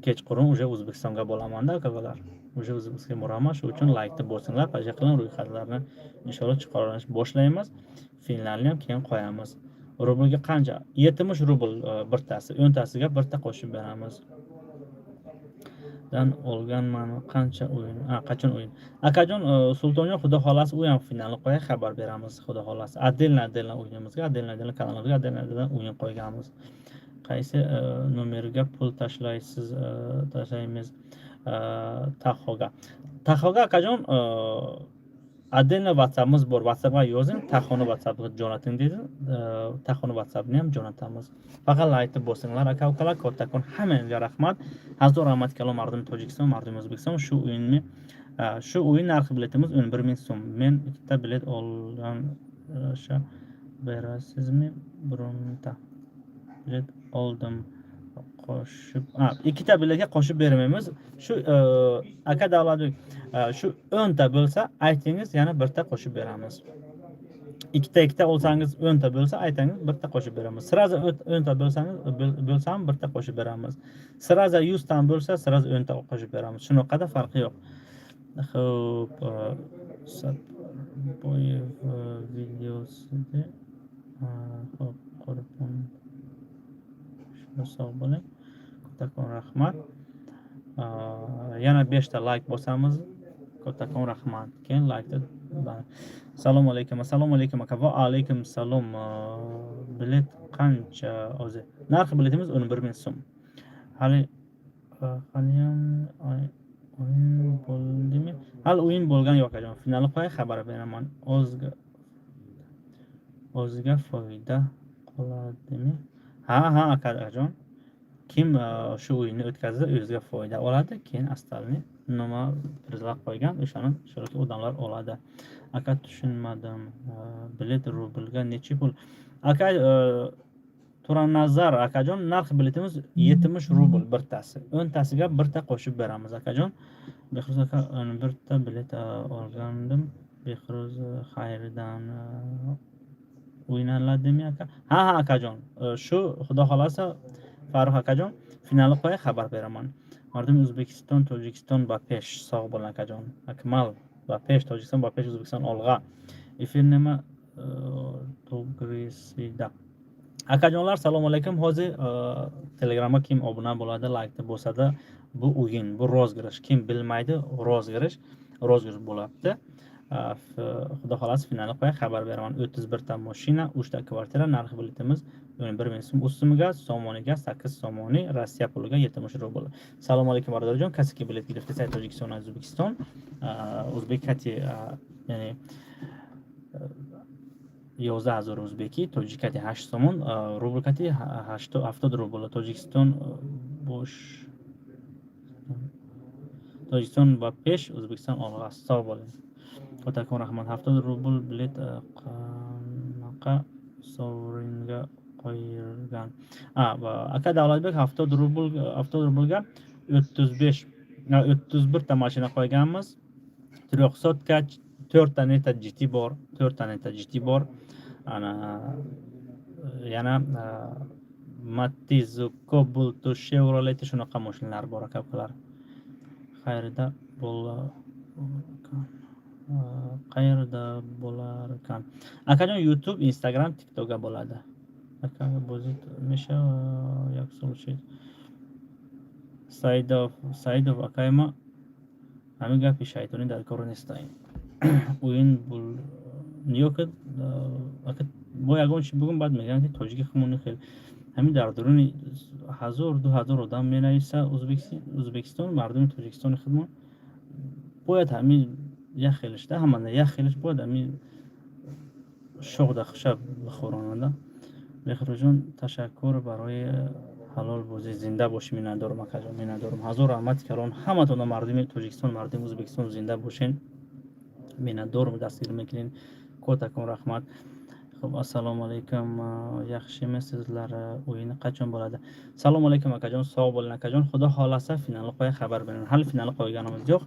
kechqurun uje O'zbekistonga bo'laman-da akalar. Uje O'zbekistonga boraman, shu uchun like bosinglar, padisha qiling, ro'yxatlarni inshaalloh chiqarishni boshlaymiz. Finalni ham keyin qo'yamiz. Rublga qancha? 70 rubl birtasi, 10tasiga birta qo'shib beramiz. Dan olganman qancha o'yin? Qachon o'yin? Akajon Sultonyo xudo xolasi u ham finalni qo'yay, xabar beramiz xudo xolasi. Отдельно o'yinimizga, отдельно kanalimizga, отдельно o'yin qo'yganmiz. Qaysi nomerga pul tashlaymiz? Taxoga. Taxoga akajon отдельно WhatsApp'imiz bor. WhatsApp'ga yozing, taxoni WhatsApp'ga jo'nating dedi. Taxoni WhatsApp'ni ham jo'natamiz. Faqat like bosinglar aka ukalar, kattakon hammangizga rahmat. Hazor rahmat kalom mardum Tojikiston, mardum O'zbekiston. Shu o'yin narxi biletimiz 11 ming so'm. Men ikkita bilet olgan berasizmi? Bironta bilet oldim. Qo'shib, ikkita biletga qo'shib bermaymiz. Shu aka Davlatbek, shu 10 ta bo'lsa aytingiz, yana birta qo'shib beramiz. Ikkita olsangiz 10 ta bo'lsa aytangiz, birta qo'shib beramiz. Siraza 10 ta bo'lsa ham birta qo'shib beramiz. Siraza 100 ta bo'lsa, siraza 10 ta qo'shib beramiz. Shunaqada farqi yo'q. Xo'p, Satboyev videosida xo'p, qo'rqdim. Sog' bo'ling. Kattakon rahmat. Yana 5 ta like bosamiz. Kattakon rahmat. Keyin like Assalomu alaykum. Assalomu alaykum aka. Va alaykum salom. Bilet qancha o'zi? Narxi biletimiz 11 ming so'm. Hali ham o'yin bo'ldimi? Hali o'yin bo'lgan yo'q aka. Finalni qo'yay, xabar beraman. O'ziga foyda qoladimi? Ha akajon. Kim shu o'yinni o'tkazsa, o'ziga foyda oladi, keyin astalni nima prizlar qo'ygan, o'shani shunday odamlar oladi. Aka tushunmadim. Bilet rublga necha pul? Aka Turanazar akajon, narx biletimiz 70 rubl birtasi. 10tasiga birta qo'shib beramiz akajon. Behruz aka birta bilet olgandim. Behruz xayridan o'ynaladimi aka? Ha akajon. Shu xudo xolasa Farruh akajon finalni qo'yay, xabar beraman. Mardum O'zbekiston, Tojikiston va pesh sog' bo'ling akajon. Akmal va pesh Tojikiston va pesh O'zbekiston olg'a. Efir nima to'g'risida. Akajonlar assalomu alaykum. Hozir Telegramga kim obuna bo'ladi, like bosadi, bu o'yin, bu rozgirish. Kim bilmaydi, rozgirish bo'lyapti. Xudo xolasi finalga qo'ya xabar beraman. 31 ta mashina, 3 ta kvartira, narxi biletimiz 11 ming so'm. Ustumiga somoniga 8 somoni, Rossiya puliga 70 rubl. Assalomu alaykum barodarjon. Kasiki bilet girifti sayt Tojikiston, O'zbekiston. O'zbek kati, ya'ni 11000 o'zbeki, tojik kati 8 somon, rubl kati 70 rubl. Tojikiston bo'sh. Tojikiston va pesh, O'zbekiston olg'a. Sog' bo'ling. Katakon rahmat. 70 rubl bilet qanaqa sovringa qo'yilgan. Va aka Davlatbek 70 rublga 31 ta mashina qo'yganmiz. 300 ga 4 ta neta GT bor, 4 ta neta GT bor. Ana yana Matiz, Cobalt, Chevrolet shunaqa mashinalar bor akalar. Qayerda bo'lar ekan? Akajon YouTube, Instagram, TikTokga bo'ladi. Aka bozit misha yaksulchi. Saidov akayma amiga pishaytoni dar ko'rinishdayin. O'yin bul yo'q aka boyagonchi bugun bad meganki tojiki xumuni xel همین در درون 1000-2000 odam menaysa O'zbekiston mardum Tojikiston xizmat باید همین یک خیلش ده همه یک خیلش باید همین شوق دخشب بخوراننده بخروجون تشکر برای حلال بازی زنده باشی میندارم اکجان میندارم هزار رحمت کلان همه تون مردم تاجیکستان مردم ازبکستان زنده باشین میندارم دستگیر میکنین کوتکم رحمت خب assalomu alaykum yaxshimisizlar o'yini qachon bo'ladi assalomu alaykum akajon sog' bo'ling akajon xudo xolasa finalni qo'ya xabar bering hali finalni qo'yganimiz yo'q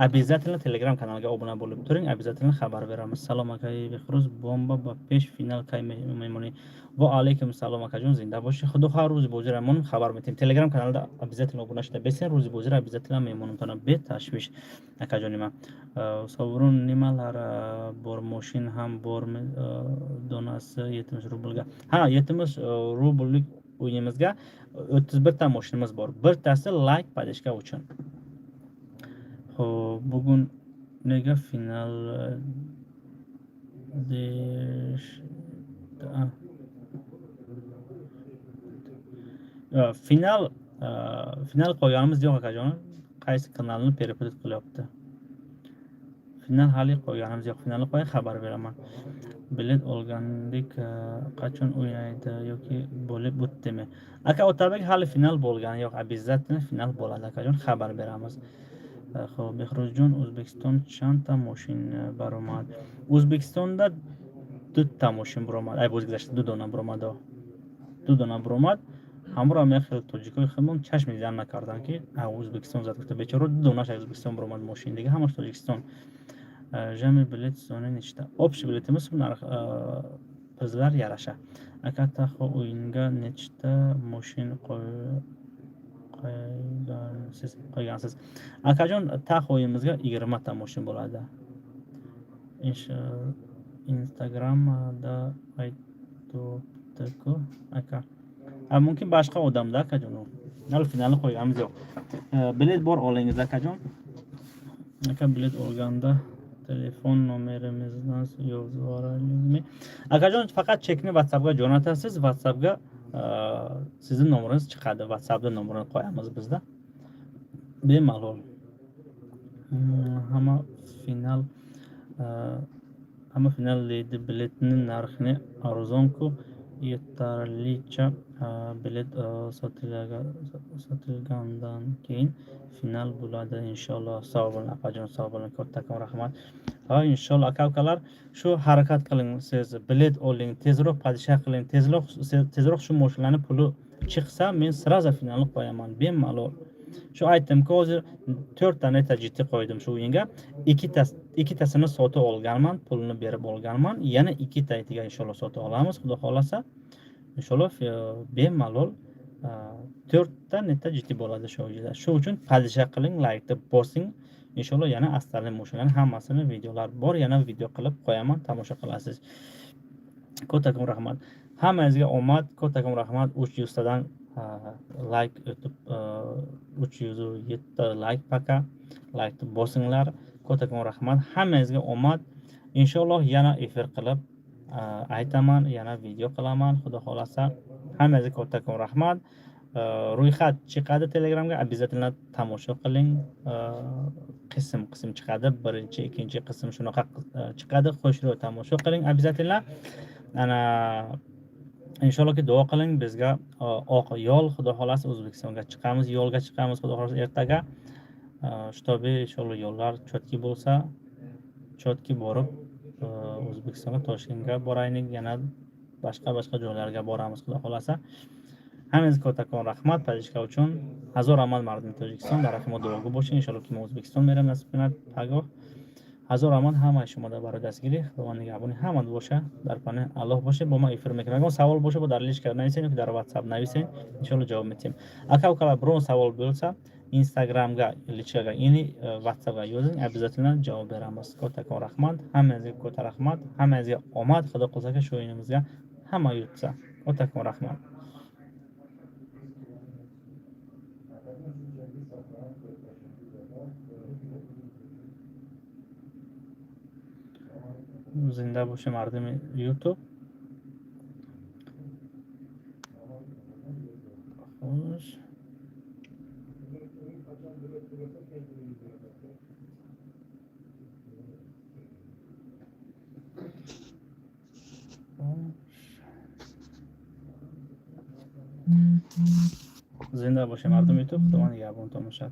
обязательно telegram kanaliga obuna bo'lib turing обязательно xabar beramiz salom aka bexruz bomba va pesh final kay memoni va alaykum salom akajon zinda boshish xudo har ro'zi bo'jiramon xabar meting telegram kanalida обязательно obuna shida besin ro'zi bo'jira обязательно memonimtona betashvish akajonima sovrun nimalar bor moshin ham bormi donasi 70 rublga ha 70 rubllik o'yinimizga 31 ta moshinamiz bor birtasi like padishka uchun xo'p bugun nega final final qo'yganimiz yo'q akajon qaysi kanalni perepet qilyapti final hali qo'yganimiz yo'q finalni qo'yib xabar beraman bilet olgandik qachon o'ynaydi yoki bo'lib o'tdimi aka Otabek hali final bo'lgani yo'q обязательно final bo'ladi akajon xabar beramiz xo'p Behruzjon O'zbekiston chanta mashina baromad O'zbekistonda 2 ta mashina baromad ay o'zgashdi 2 dona baromad همراه میخل تاجیکای خودمون چشم دیدن نکردن که ازبکستان زد گفته بیچاره 2 دونش ازبکستان برآمد ماشین دیگه همش تاجیکستان جمع بلیت سونه نشته общий biletimiz bizlar yarasha aka taxo o'yinga nechta mashina qo'ygansiz akajon taxo o'yinimizga 20 ta mashina bo'ladi Instagramda aytibdi-ku aka mumkin boshqa odamda akajon hali finalni qo'yganimiz yo'q bilet bor olingiz akajon aka bilet olganda telefon nomerimizdan yozib yuborasizmi akajon faqat chekni WhatsAppga jo'natasiz WhatsAppga sizning nomeringiz chiqadi WhatsAppda nomerini qo'yamiz bizda bemalol hamma final deydi biletning narxini arzon-ku yetarlicha bilet sotilgandan keyin final bo'ladi inshaalloh sog' bo'ling akajon sog' bo'ling kattakon rahmat ha inshaalloh aka ukalar shu harakat qiling siz bilet oling tezroq padisha qiling tezroq shu mashinalarning puli chiqsa men sразу finalni qo'yaman bemalol shu aytdimku hozir 4 ta neta GT qo'ydim shu o'yinga ikkitasini sotib olganman pulini berib olganman yana 2 taytiga inshaalloh sotib olamiz xudo xolasa inshaalloh bemalol 4 ta neta GT bo'ladi shu o'yinda shu uchun padisha qiling like deb bosing inshaalloh yana astarli mashinalarning hammasini videolar bor yana video qilib qo'yaman tomosha qilasiz kattakon rahmat Hammangizga omad, kattakon rahmat. 300 tadan like o'tib 307 like paka like bosinglar. Kattakon rahmat. Hammangizga omad. Inshaalloh yana efir qilib aytaman, yana video qilaman, xudo xolasa. Hammangizga kattakon rahmat. Ro'yxat chiqadi Telegramga, обязательно tomosha qiling. Qism chiqadi, birinchi, ikkinchi qism shunaqa chiqadi. Qo'shib tomosha qiling, обязательно. Ana inshaallohki duo qiling bizga oq yo'l, xudo xolasa O'zbekistonga chiqamiz, yo'lga chiqamiz, xudo xolasa ertaga. Shtobi inshaalloh yo'llar chotki bo'lsa, chotki borib O'zbekistonga, Toshkentga boraylik, yana boshqa joylarga boramiz, xudo xolasa. Hammangizga kattakon rahmat podishka uchun. Hazor rahmat mardum Tojikiston, در رحم و دعا باشین ان شاء الله که ما O'zbekiston میرم نصیب کند پگاه. Hazor rahmat hamma شما در برای دستگیری خدا نگهبانی همه باشه، در پناه الله باشه. با ما افر میکنم. اگه سوال باشه با در لیست کردن نویسین که در واتساپ نویسین ان شاء الله جواب میدیم. اگه اوکلا برون سوال bo'lsa Instagramga lichkaga ya'ni WhatsAppga yozing, обязательно javob beramiz. Kattakon rahmat, hammangizga katta rahmat, hammangizga omad, xudo qolsa shu o'yinimizga hamma yutsa. Kattakon rahmat. زنده باشه مردم یوتیوب. خوش زنده باشه مردم یوتیوب. خدا نگهبانتون باشه.